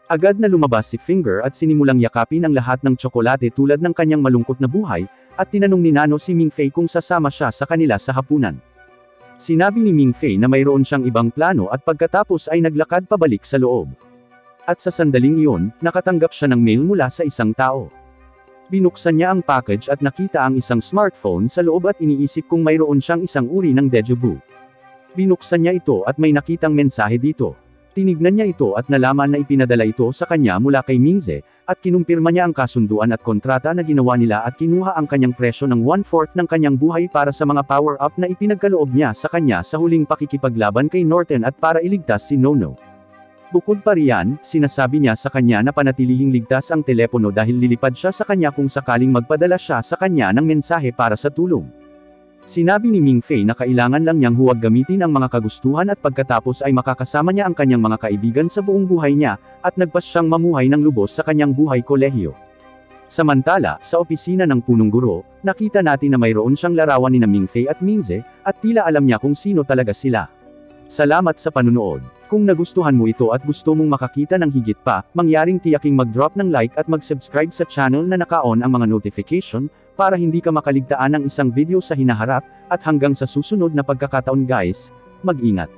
A: Agad na lumabas si Finger at sinimulang yakapin ang lahat ng tsokolate tulad ng kanyang malungkot na buhay, at tinanong ni Nano si Mingfei kung sasama siya sa kanila sa hapunan. Sinabi ni Mingfei na mayroon siyang ibang plano at pagkatapos ay naglakad pabalik sa loob. At sa sandaling iyon, nakatanggap siya ng mail mula sa isang tao. Binuksan niya ang package at nakita ang isang smartphone sa loob at iniisip kung mayroon siyang isang uri ng deja vu. Binuksan niya ito at may nakitang mensahe dito. Tinignan niya ito at nalaman na ipinadala ito sa kanya mula kay Mingze, at kinumpirma niya ang kasunduan at kontrata na ginawa nila at kinuha ang kanyang presyo ng 1/4 ng kanyang buhay para sa mga power-up na ipinagkaloob niya sa kanya sa huling pakikipaglaban kay Norton at para iligtas si Nono. Bukod pa riyan, sinasabi niya sa kanya na panatilihing ligtas ang telepono dahil lilipad siya sa kanya kung sakaling magpadala siya sa kanya ng mensahe para sa tulong. Sinabi ni Mingfei na kailangan lang niyang huwag gamitin ang mga kagustuhan at pagkatapos ay makakasama niya ang kanyang mga kaibigan sa buong buhay niya, at nagpas siyang mamuhay ng lubos sa kanyang buhay kolehiyo. Samantala, sa opisina ng punong guro, nakita natin na mayroon siyang larawan ni Mingfei at Mingze, at tila alam niya kung sino talaga sila. Salamat sa panunood. Kung nagustuhan mo ito at gusto mong makakita ng higit pa, mangyaring tiyaking mag-drop ng like at mag-subscribe sa channel na naka-on ang mga notification, para hindi ka makaligtaan ng isang video sa hinaharap, at hanggang sa susunod na pagkakataon guys, mag-ingat.